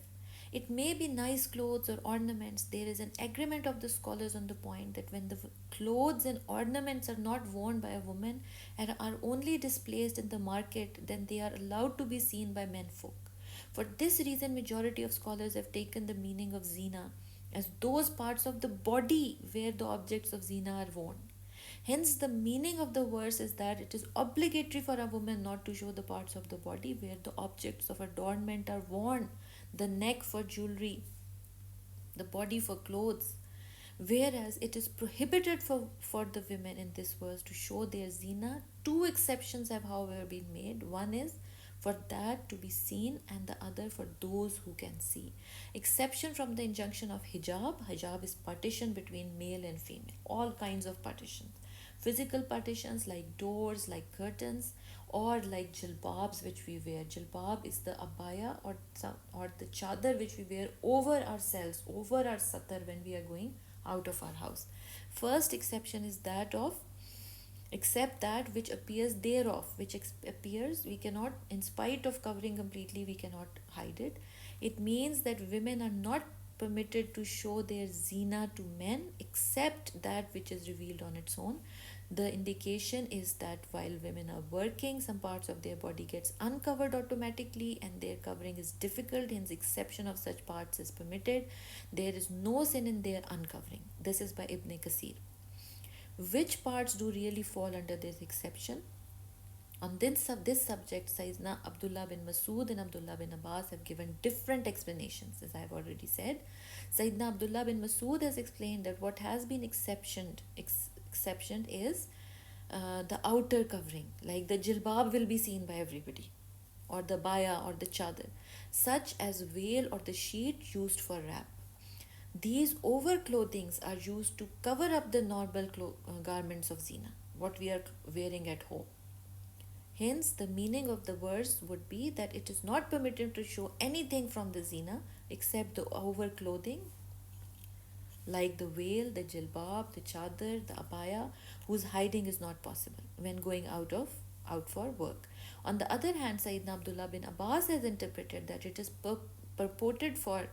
It may be nice clothes or ornaments. There is an agreement of the scholars on the point that when the clothes and ornaments are not worn by a woman and are only displayed in the market, then they are allowed to be seen by menfolk. For this reason, majority of scholars have taken the meaning of zina as those parts of the body where the objects of zina are worn. Hence, the meaning of the verse is that it is obligatory for a woman not to show the parts of the body where the objects of adornment are worn: the neck for jewelry, the body for clothes. Whereas it is prohibited for the women in this verse to show their zina. Two exceptions have, however, been made. One is for that to be seen, and the other for those who can see. Exception from the injunction of hijab. Hijab is partition between male and female, all kinds of partitions. Physical partitions like doors, like curtains, or like jilbabs which we wear. Jilbab is the abaya or the chadar which we wear over ourselves, over our satar when we are going out of our house. First exception is that of except that which appears thereof, which appears, we cannot, in spite of covering completely, we cannot hide it. It means that women are not permitted to show their zina to men except that which is revealed on its own. The indication is that while women are working, some parts of their body gets uncovered automatically and their covering is difficult, hence exception of such parts is permitted. There is no sin in their uncovering. This is by Ibn Kasir. Which parts do really fall under this exception? On this subject, Sayyidina Abdullah bin Masood and Abdullah bin Abbas have given different explanations, as I have already said. Sayyidina Abdullah bin Masood has explained that what has been exceptioned is the outer covering, like the jilbab will be seen by everybody, or the baya or the chadar, such as veil or the sheet used for wrap. These overclothings are used to cover up the normal garments of zina, what we are wearing at home. Hence, the meaning of the verse would be that it is not permitted to show anything from the zina except the overclothing, like the veil, the jilbab, the chadar, the abaya, whose hiding is not possible when going out for work. On the other hand, Sayyidina Abdullah bin Abbas has interpreted that it is purported for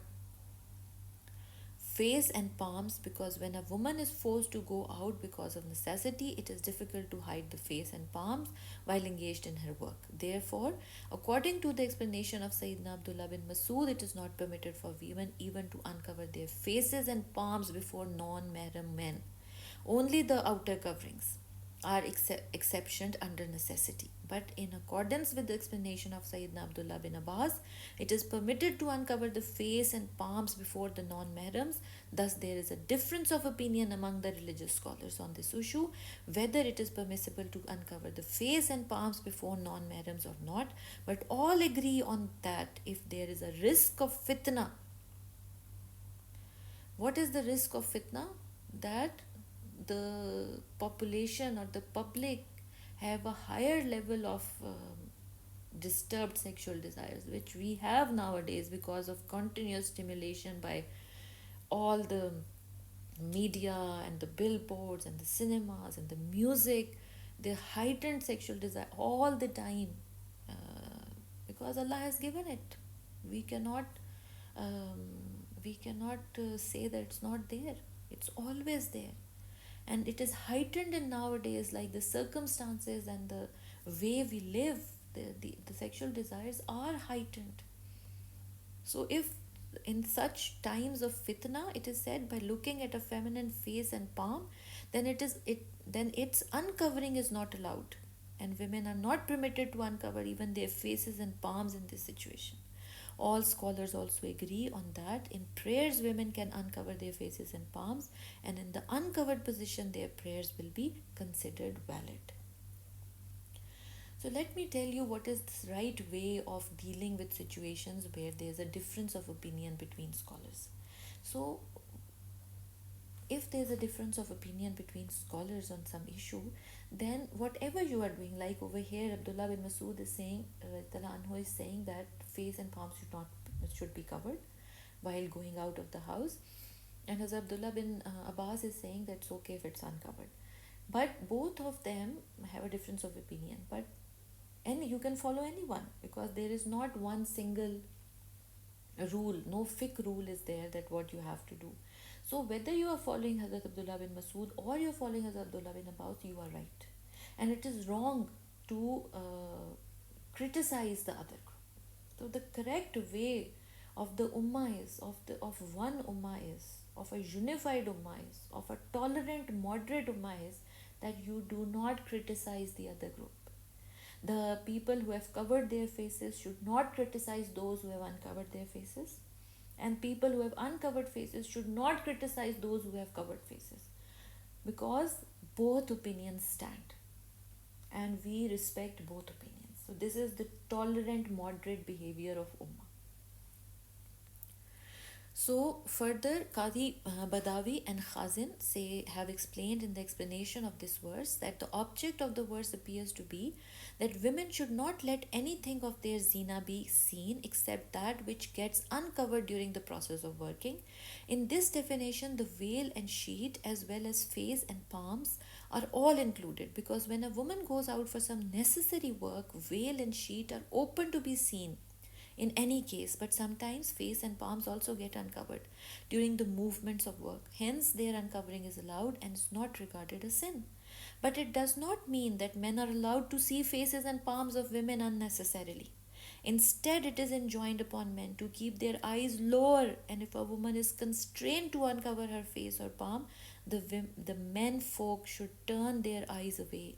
face and palms, because when a woman is forced to go out because of necessity, it is difficult to hide the face and palms while engaged in her work. Therefore, according to the explanation of Sayyidina Abdullah bin Masood, it is not permitted for women even to uncover their faces and palms before non-mahram men. Only the outer coverings are exceptioned under necessity. But in accordance with the explanation of Sayyidina Abdullah bin Abbas, it is permitted to uncover the face and palms before the non-mahrams. Thus, there is a difference of opinion among the religious scholars on this issue, whether it is permissible to uncover the face and palms before non-mahrams or not. But all agree on that if there is a risk of fitna. What is the risk of fitna? That the population or the public have a higher level of disturbed sexual desires, which we have nowadays because of continuous stimulation by all the media and the billboards and the cinemas and the music. The heightened sexual desire all the time, because Allah has given it. We cannot say that it's not there. It's always there, and it is heightened in nowadays, like the circumstances and the way we live. The sexual desires are heightened. So if in such times of fitna, it is said, by looking at a feminine face and palm, then its uncovering is not allowed, and women are not permitted to uncover even their faces and palms in this situation. All scholars also agree on that in prayers women can uncover their faces and palms, and in the uncovered position their prayers will be considered valid. So let me tell you what is the right way of dealing with situations where there is a difference of opinion between scholars. So if there is a difference of opinion between scholars on some issue, then whatever you are doing, like over here Abdullah bin Masood is saying, Anhu is saying that face and palms should be covered while going out of the house, and as Abdullah bin Abbas is saying that it's okay if it's uncovered. But both of them have a difference of opinion. But and you can follow anyone, because there is not one single rule, no fiqh rule is there that what you have to do. So whether you are following Hazrat Abdullah bin Masood or you are following Hazrat Abdullah bin Abbas, you are right, and it is wrong to criticize the other group. So the correct way of the ummah is, of one ummah is, of a unified ummah is, of a tolerant moderate ummah is, that you do not criticize the other group. The people who have covered their faces should not criticize those who have uncovered their faces, and people who have uncovered faces should not criticize those who have covered faces, because both opinions stand and we respect both opinions. So this is the tolerant moderate behavior of ummah. So further, Qadi Badawi and Khazin have explained in the explanation of this verse that the object of the verse appears to be that women should not let anything of their zina be seen except that which gets uncovered during the process of working. In this definition, the veil and sheet as well as face and palms are all included, because when a woman goes out for some necessary work, veil and sheet are open to be seen in any case, but sometimes face and palms also get uncovered during the movements of work. Hence, their uncovering is allowed and is not regarded as sin. But it does not mean that men are allowed to see faces and palms of women unnecessarily. Instead, it is enjoined upon men to keep their eyes lower, and if a woman is constrained to uncover her face or palm, the men folk should turn their eyes away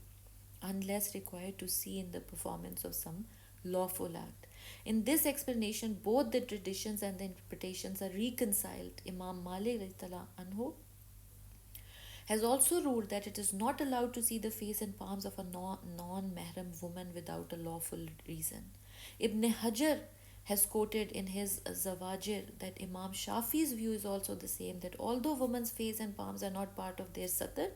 unless required to see in the performance of some lawful act. In this explanation, both the traditions and the interpretations are reconciled. Imam Malik anhu has also ruled that it is not allowed to see the face and palms of a non-mahram woman without a lawful reason. Ibn Hajar has quoted in his Zawajir that Imam Shafi's view is also the same, that although women's face and palms are not part of their satar,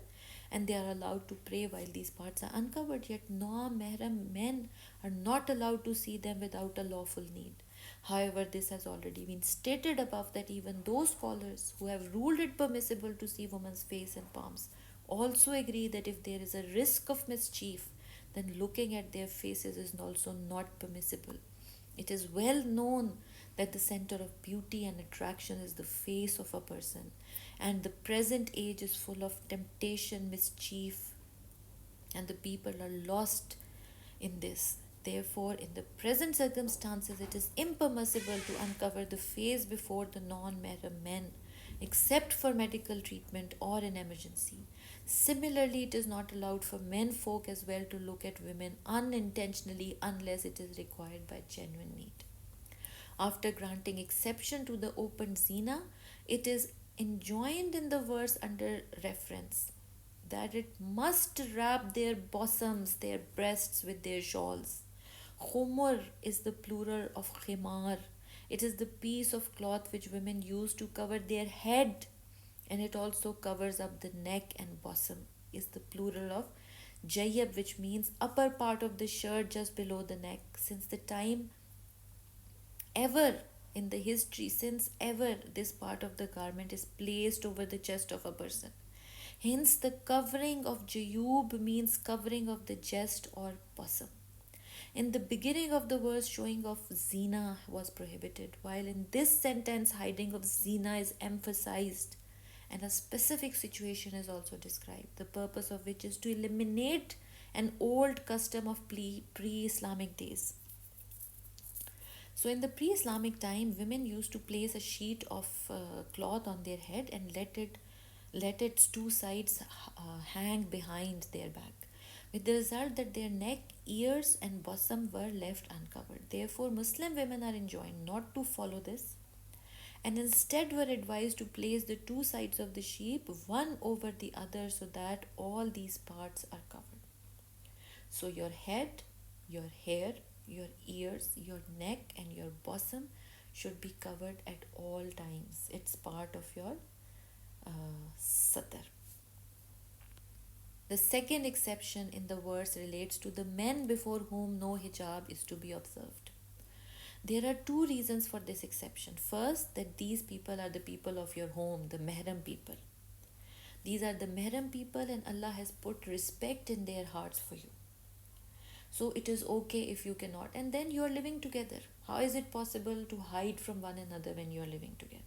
and they are allowed to pray while these parts are uncovered, yet non-mahram men are not allowed to see them without a lawful need. However, this has already been stated above that even those scholars who have ruled it permissible to see woman's face and palms also agree that if there is a risk of mischief, then looking at their faces is also not permissible. It is well known that the center of beauty and attraction is the face of a person, and the present age is full of temptation, mischief, and the people are lost in this. Therefore, in the present circumstances, it is impermissible to uncover the face before the non mahram men, except for medical treatment or in emergency. Similarly, it is not allowed for men folk as well to look at women unintentionally unless it is required by genuine need. After granting exception to the open zina, it is enjoined in the verse under reference that it must wrap their bosoms, their breasts, with their shawls. Khumur is the plural of khimar. It is the piece of cloth which women use to cover their head, and it also covers up the neck, and bosom is the plural of jayab, which means upper part of the shirt just below the neck. Since the time ever in the history, since ever, this part of the garment is placed over the chest of a person. Hence, the covering of jayub means covering of the chest or bosom. In the beginning of the verse, showing of zina was prohibited, while in this sentence, hiding of zina is emphasized, and a specific situation is also described, the purpose of which is to eliminate an old custom of pre Islamic days. So, in the pre Islamic time, women used to place a sheet of cloth on their head and let its two sides hang behind their back, with the result that their neck, ears, and bosom were left uncovered. Therefore, Muslim women are enjoined not to follow this and instead were advised to place the two sides of the sheep one over the other so that all these parts are covered. So, your head, your hair, your ears, your neck, and your bosom should be covered at all times. It's part of your satar. The second exception in the verse relates to the men before whom no hijab is to be observed. There are two reasons for this exception. First, that these people are the people of your home, the mahram people. These are the mahram people, and Allah has put respect in their hearts for you. So it is okay if you cannot. And then you are living together. How is it possible to hide from one another when you are living together?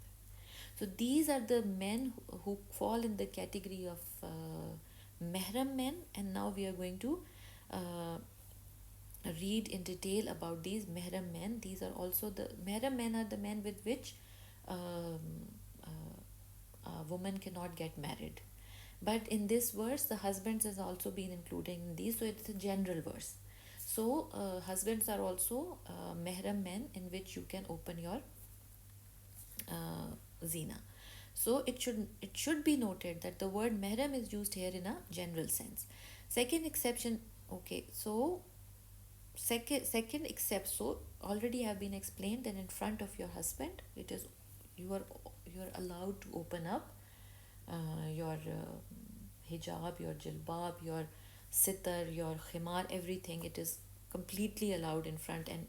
So these are the men who fall in the category of mahram men, and now we are going to uh, read in detail about these mahram men. These are also the mahram men are the men with which a woman cannot get married. But in this verse, the husbands has also been included in these, so it's a general verse. So husbands are also mahram men in which you can open your zina. So it should be noted that the word mahram is used here in a general sense. Second exception, okay, so second except, so already have been explained that in front of your husband, it is you are allowed to open up your hijab, your jilbab, your sitar, your khimar, everything. It is completely allowed in front, and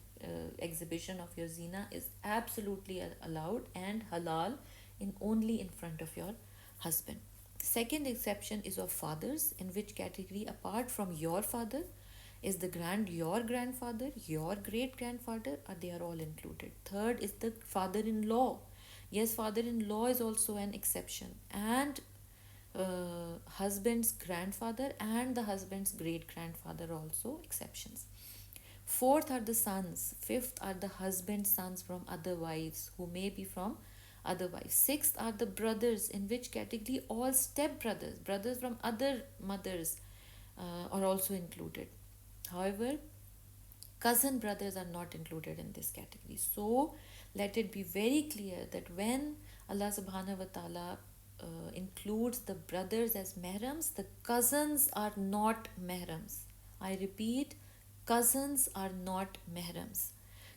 exhibition of your zina is absolutely allowed and halal in only in front of your husband. Second exception is of fathers, in which category apart from your father is your grandfather, your great grandfather, or they are all included. Third is the father-in-law. Yes, father-in-law is also an exception, and husband's grandfather and the husband's great grandfather also exceptions. Fourth are the sons. Fifth are the husband's sons from other wives who may be from other wives. Sixth are the brothers, in which category all step brothers, brothers from other mothers, are also included. However, cousin brothers are not included in this category. So let it be very clear that when Allah subhanahu wa ta'ala includes the brothers as mahrams, the cousins are not mahrams. I repeat, cousins are not mahrams.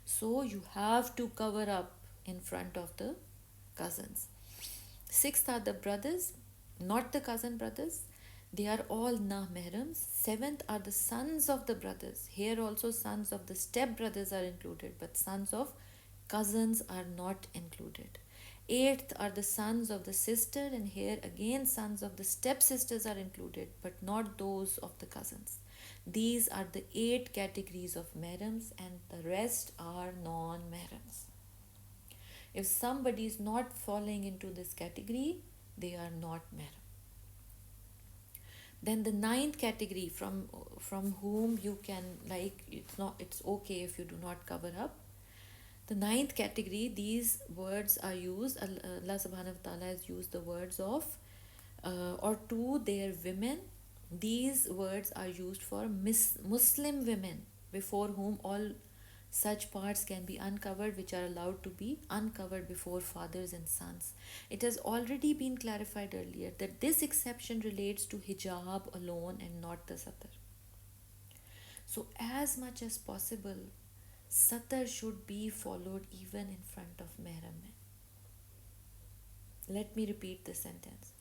So you have to cover up in front of the cousins. Sixth are the brothers, not the cousin brothers. They are all na mehrams. Seventh are the sons of the brothers. Here also sons of the step brothers are included, but sons of cousins are not included. Eighth are the sons of the sister, and here again sons of the stepsisters are included, but not those of the cousins. These are the eight categories of mehrams, and the rest are non mehrams. If somebody is not falling into this category, they are not mahram. Then the ninth category, from whom you can, like, it's okay if you do not cover up. The ninth category, these words are used, Allah subhanahu wa ta'ala has used the words of or to their women. These words are used for Muslim women before whom all such parts can be uncovered, which are allowed to be uncovered before fathers and sons. It has already been clarified earlier that this exception relates to hijab alone and not the satar. So, as much as possible, satar should be followed even in front of mehram men. Let me repeat the sentence.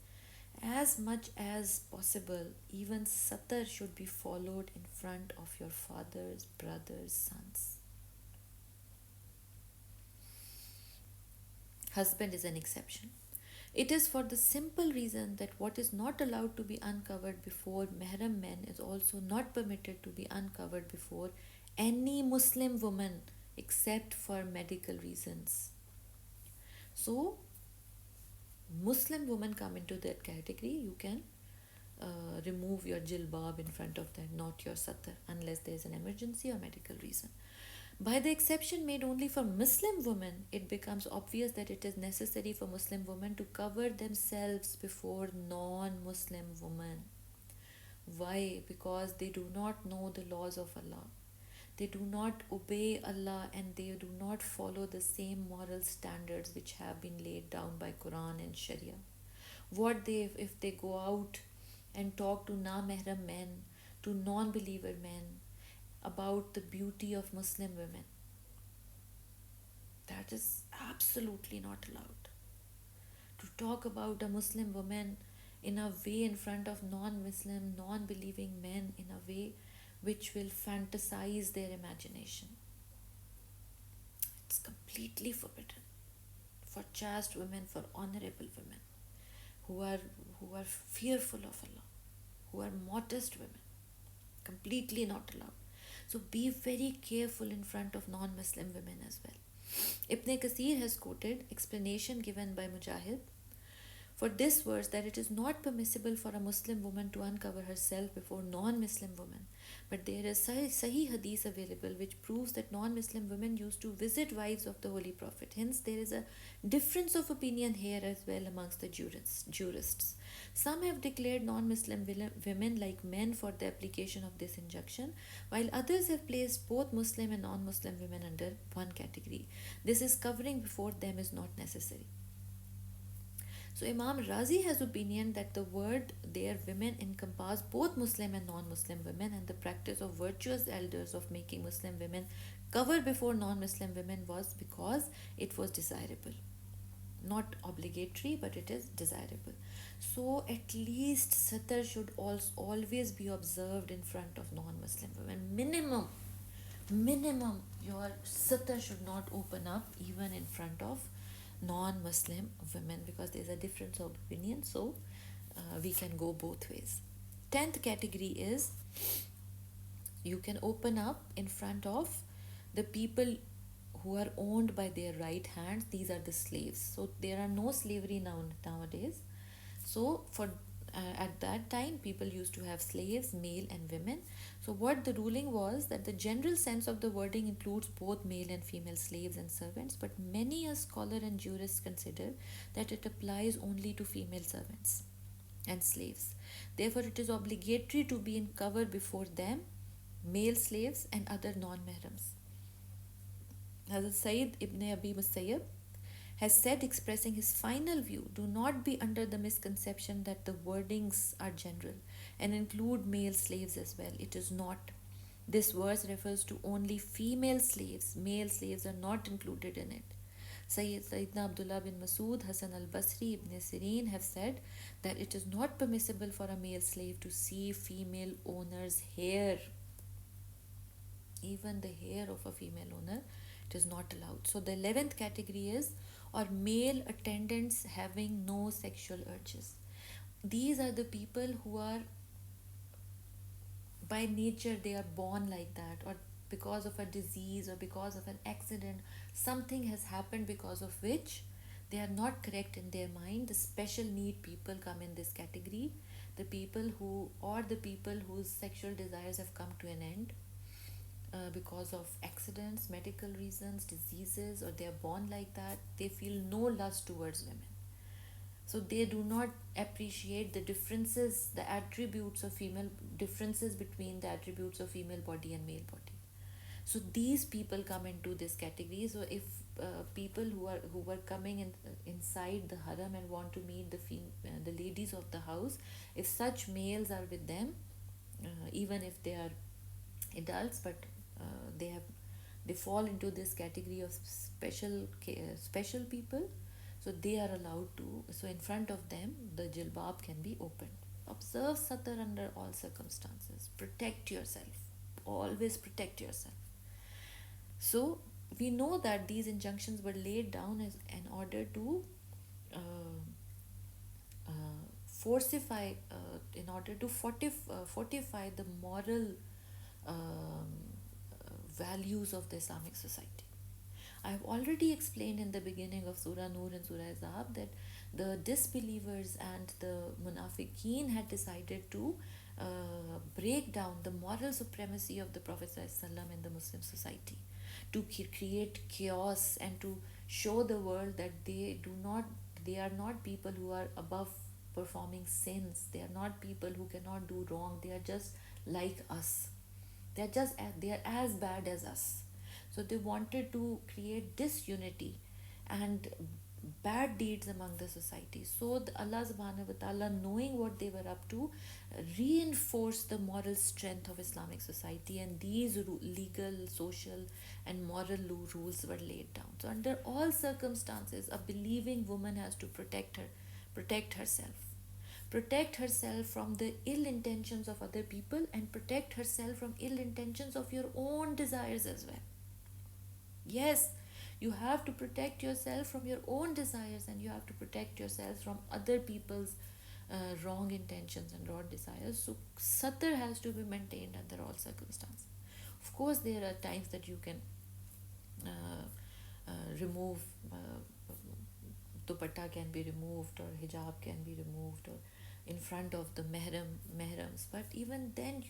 As much as possible, even satar should be followed in front of your fathers, brothers, sons. Husband is an exception. It is for the simple reason that what is not allowed to be uncovered before mehram men is also not permitted to be uncovered before any Muslim woman except for medical reasons. So, Muslim women come into that category. You can remove your jilbab in front of them, not your satar, unless there is an emergency or medical reason. By the exception made only for Muslim women, it becomes obvious that it is necessary for Muslim women to cover themselves before non-Muslim women. Why? Because they do not know the laws of Allah. They do not obey Allah, and they do not follow the same moral standards which have been laid down by Quran and Sharia. What they, if they go out and talk to na-mehram men, to non-believer men, about the beauty of Muslim women? That is absolutely not allowed. To talk about a Muslim woman in a way in front of non-Muslim, non-believing men in a way which will fantasize their imagination. It's completely forbidden for chaste women, for honorable women who are fearful of Allah, who are modest women. Completely not allowed. So be very careful in front of non-Muslim women as well. Ibn Kathir has quoted explanation given by Mujahid for this verse that it is not permissible for a Muslim woman to uncover herself before non-Muslim women, but there is Sahih hadith available which proves that non-Muslim women used to visit wives of the Holy Prophet. Hence, there is a difference of opinion here as well amongst the jurists. Some have declared non-Muslim women like men for the application of this injunction, while others have placed both Muslim and non-Muslim women under one category. This is covering before them is not necessary. So Imam Razi has opinion that the word their women encompass both Muslim and non-Muslim women, and the practice of virtuous elders of making Muslim women cover before non-Muslim women was because it was desirable. Not obligatory, but it is desirable. So at least satar should also always be observed in front of non-Muslim women. Minimum your satar should not open up even in front of non-Muslim women, because there's a difference of opinion. So we can go both ways. 10th category is you can open up in front of the people who are owned by their right hands. These are the slaves. So there are no slavery nowadays. So for at that time, people used to have slaves, male and women. So what the ruling was that the general sense of the wording includes both male and female slaves and servants, but many a scholar and jurist consider that it applies only to female servants and slaves. Therefore, it is obligatory to be in cover before them, male slaves and other non-mehrams. Hazrat Sayyid ibn Abi Musayyab has said, expressing his final view, do not be under the misconception that the wordings are general and include male slaves as well. It is not. This verse refers to only female slaves. Male slaves are not included in it. Sayyidina Abdullah bin Masood, Hassan al-Basri, Ibn Sirin have said that it is not permissible for a male slave to see female owner's hair. Even the hair of a female owner, it is not allowed. So the 11th category is, or male attendants having no sexual urges. These are the people who are, by nature they are born like that, or because of a disease or because of an accident, something has happened because of which they are not correct in their mind. The special need people come in this category. The people who, or the people whose sexual desires have come to an end because of accidents, medical reasons, diseases, or they are born like that, they feel no lust towards women. So they do not appreciate the differences, the attributes of female, differences between the attributes of female body and male body. So these people come into this category. So if people who were coming inside the haram and want to meet the ladies of the house, if such males are with them, even if they are adults, but they have, they fall into this category of special people, so they are allowed to, so in front of them the jilbab can be opened. Observe satar under all circumstances. Protect yourself. Always protect yourself. So we know that these injunctions were laid down as in order to uh, fortify, in order to fortify the moral um, values of the Islamic society. I have already explained in the beginning of Surah Nur and Surah Ahzab that the disbelievers and the munafiqeen had decided to break down the moral supremacy of the Prophet ﷺ in the Muslim society, to create chaos and to show the world that they are not people who are above performing sins. They are not people who cannot do wrong. They are just like us. They are as bad as us. So they wanted to create disunity and bad deeds among the society. So Allah subhanahu wa ta'ala, knowing what they were up to, reinforced the moral strength of Islamic society, and these legal, social and moral rules were laid down. So under all circumstances, a believing woman has to protect herself. Protect herself from the ill intentions of other people, and protect herself from ill intentions of your own desires as well. Yes, you have to protect yourself from your own desires, and you have to protect yourself from other people's wrong intentions and wrong desires. So satar has to be maintained under all circumstances. Of course, there are times that you can uh, remove, dupatta can be removed, or hijab can be removed, or in front of the mehrams, but even then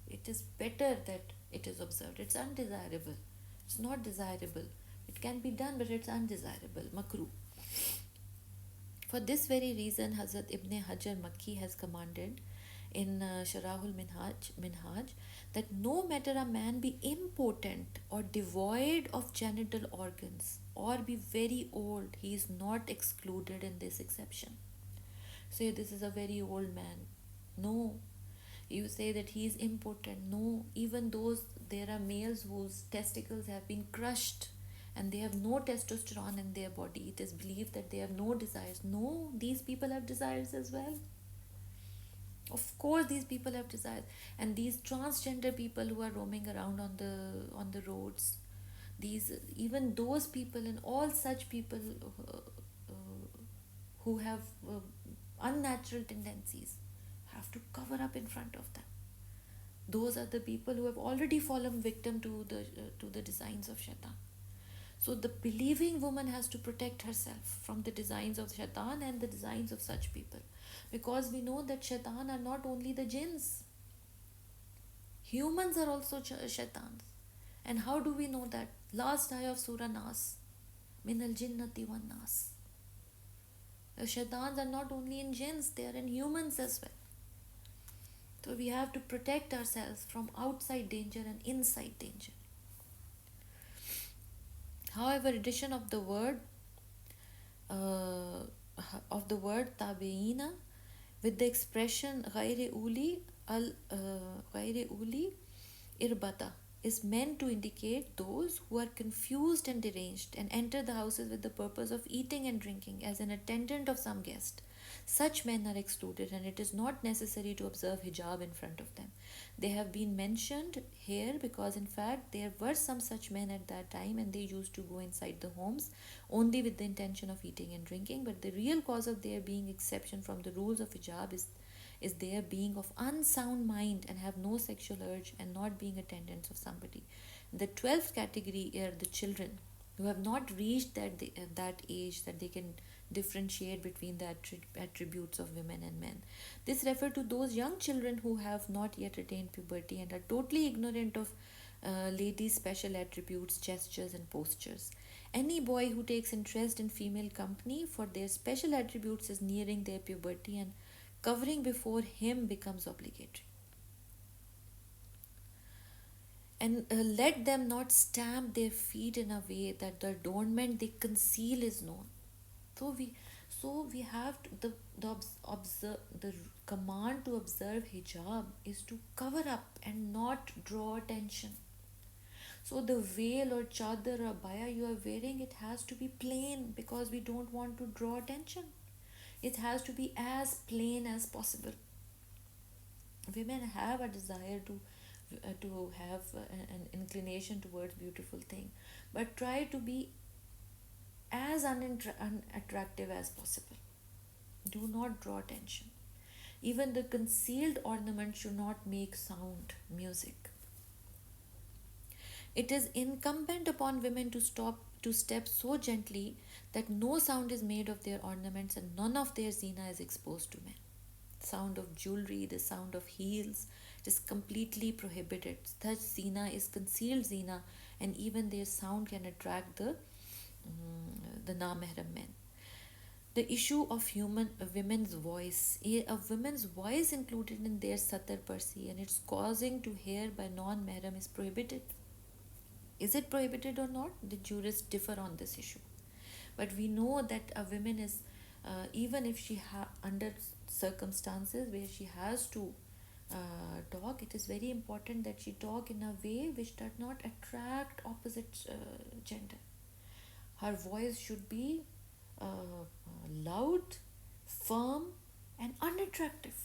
it is better that it is observed. It's undesirable. It's not desirable. It can be done, but it's undesirable, makruh. For this very reason, Hazrat Ibn Hajar Makki has commanded in Sharahul Minhaj that no matter a man be impotent or devoid of genital organs or be very old, he is not excluded in this exception. Say this is a very old man. No. You say that he is impotent. No. Even those, there are males whose testicles have been crushed and they have no testosterone in their body. It is believed that they have no desires. No, these people have desires as well. Of course these people have desires. And these transgender people who are roaming around on the roads, these, even those people and all such people who have unnatural tendencies, have to cover up in front of them. Those are the people who have already fallen victim to the designs of shaitan. So the believing woman has to protect herself from the designs of shaitan and the designs of such people, because we know that shaitan are not only the jinns, humans are also shaitans. And how do we know that? Last ayah of Surah Nas, min al jinnati wan nas. The shaitans are not only in jinns, they are in humans as well. So we have to protect ourselves from outside danger and inside danger. However, addition of the word tabiina with the expression غير أولي irbata, is meant to indicate those who are confused and deranged and enter the houses with the purpose of eating and drinking as an attendant of some guest. Such men are excluded, and it is not necessary to observe hijab in front of them. They have been mentioned here because, in fact, there were some such men at that time, and they used to go inside the homes only with the intention of eating and drinking. But the real cause of their being exception from the rules of hijab is their being of unsound mind and have no sexual urge and not being attendants of somebody. The 12th category are the children who have not reached that age that they can differentiate between the attributes of women and men. This refers to those young children who have not yet attained puberty and are totally ignorant of ladies' special attributes, gestures, and postures. Any boy who takes interest in female company for their special attributes is nearing their puberty, and covering before him becomes obligatory. And let them not stamp their feet in a way that the adornment they conceal is known. So we have to, the command to observe hijab is to cover up and not draw attention. So the veil or chadar or abaya you are wearing, it has to be plain because we don't want to draw attention. It has to be as plain as possible. Women have a desire to have an inclination towards beautiful thing, but try to be as unattractive as possible. Do not draw attention. Even the concealed ornament should not make sound music. It is incumbent upon women to step so gently that no sound is made of their ornaments and none of their zina is exposed to men. Sound of jewelry, the sound of heels, it is completely prohibited. Such zina is concealed zina, and even their sound can attract the na-mahram men. The issue of a women's voice, a woman's voice included in their satar parsi, and its causing to hear by non-mahram is prohibited. Is it prohibited or not? The jurists differ on this issue. But we know that a woman is, even if she under circumstances where she has to talk, it is very important that she talk in a way which does not attract opposite gender. Her voice should be loud, firm, and unattractive.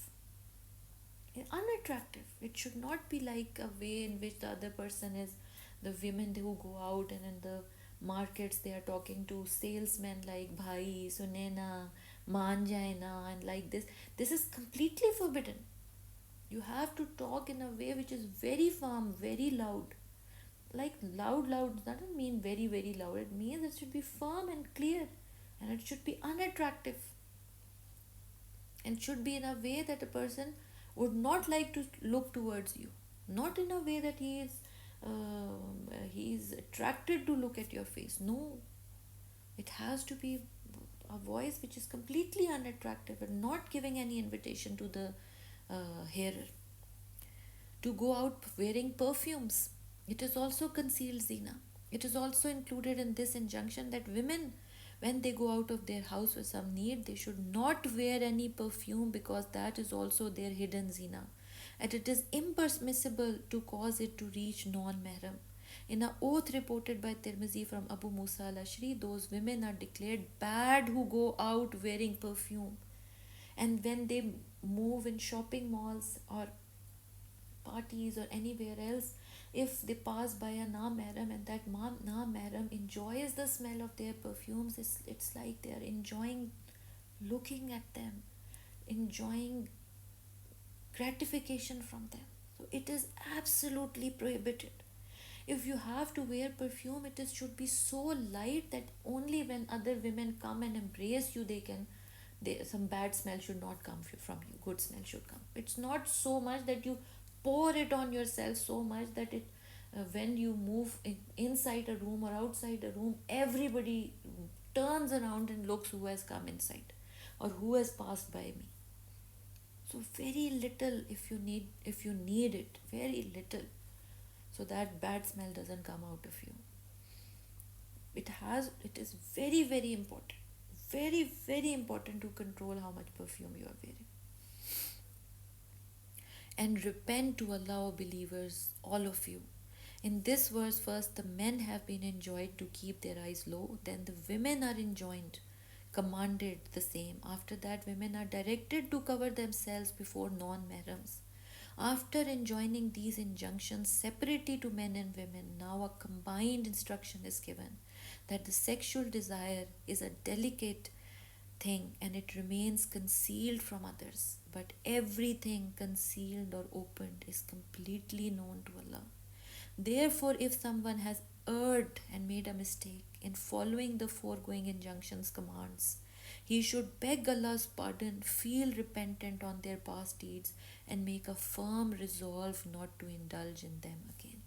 Unattractive. It should not be like a way in which the other person is. The women who go out and in the markets they are talking to salesmen like bhai, sunena, maan jaina, and like this. This is completely forbidden. You have to talk in a way which is very firm, very loud. Like loud doesn't mean very, very loud. It means it should be firm and clear, and it should be unattractive, and should be in a way that a person would not like to look towards you. Not in a way that he is attracted to look at your face. No, it has to be a voice which is completely unattractive and not giving any invitation to the hearer. To go out wearing perfumes, it is also concealed zina. It is also included in this injunction that women, when they go out of their house for some need, they should not wear any perfume because that is also their hidden zina. And it is impermissible to cause it to reach non-mahram. In an oath reported by Tirmizi from Abu Musa al-Ashri, those women are declared bad who go out wearing perfume. And when they move in shopping malls or parties or anywhere else, if they pass by a na-mahram and that na-mahram enjoys the smell of their perfumes, it's like they are enjoying looking at them, enjoying gratification from them. So it is absolutely prohibited. If you have to wear perfume, should be so light that only when other women come and embrace you, some bad smell should not come from you. Good smell should come. It's not so much that you pour it on yourself so much that when you move inside a room or outside a room, everybody turns around and looks who has come inside or who has passed by me. So very little if you need it, very little, so that bad smell doesn't come out of you. It is very, very important, very, very important to control how much perfume you are wearing. And repent to Allah, believers, all of you, In this verse, first the men have been enjoined to keep their eyes low, then the women are enjoined, commanded the same. After that, women are directed to cover themselves before non mahrams. After enjoining these injunctions separately to men and women, now a combined instruction is given that the sexual desire is a delicate thing and it remains concealed from others. But everything concealed or opened is completely known to Allah. Therefore, if someone has erred and made a mistake in following the foregoing injunctions, commands, he should beg Allah's pardon, feel repentant on their past deeds, and make a firm resolve not to indulge in them again.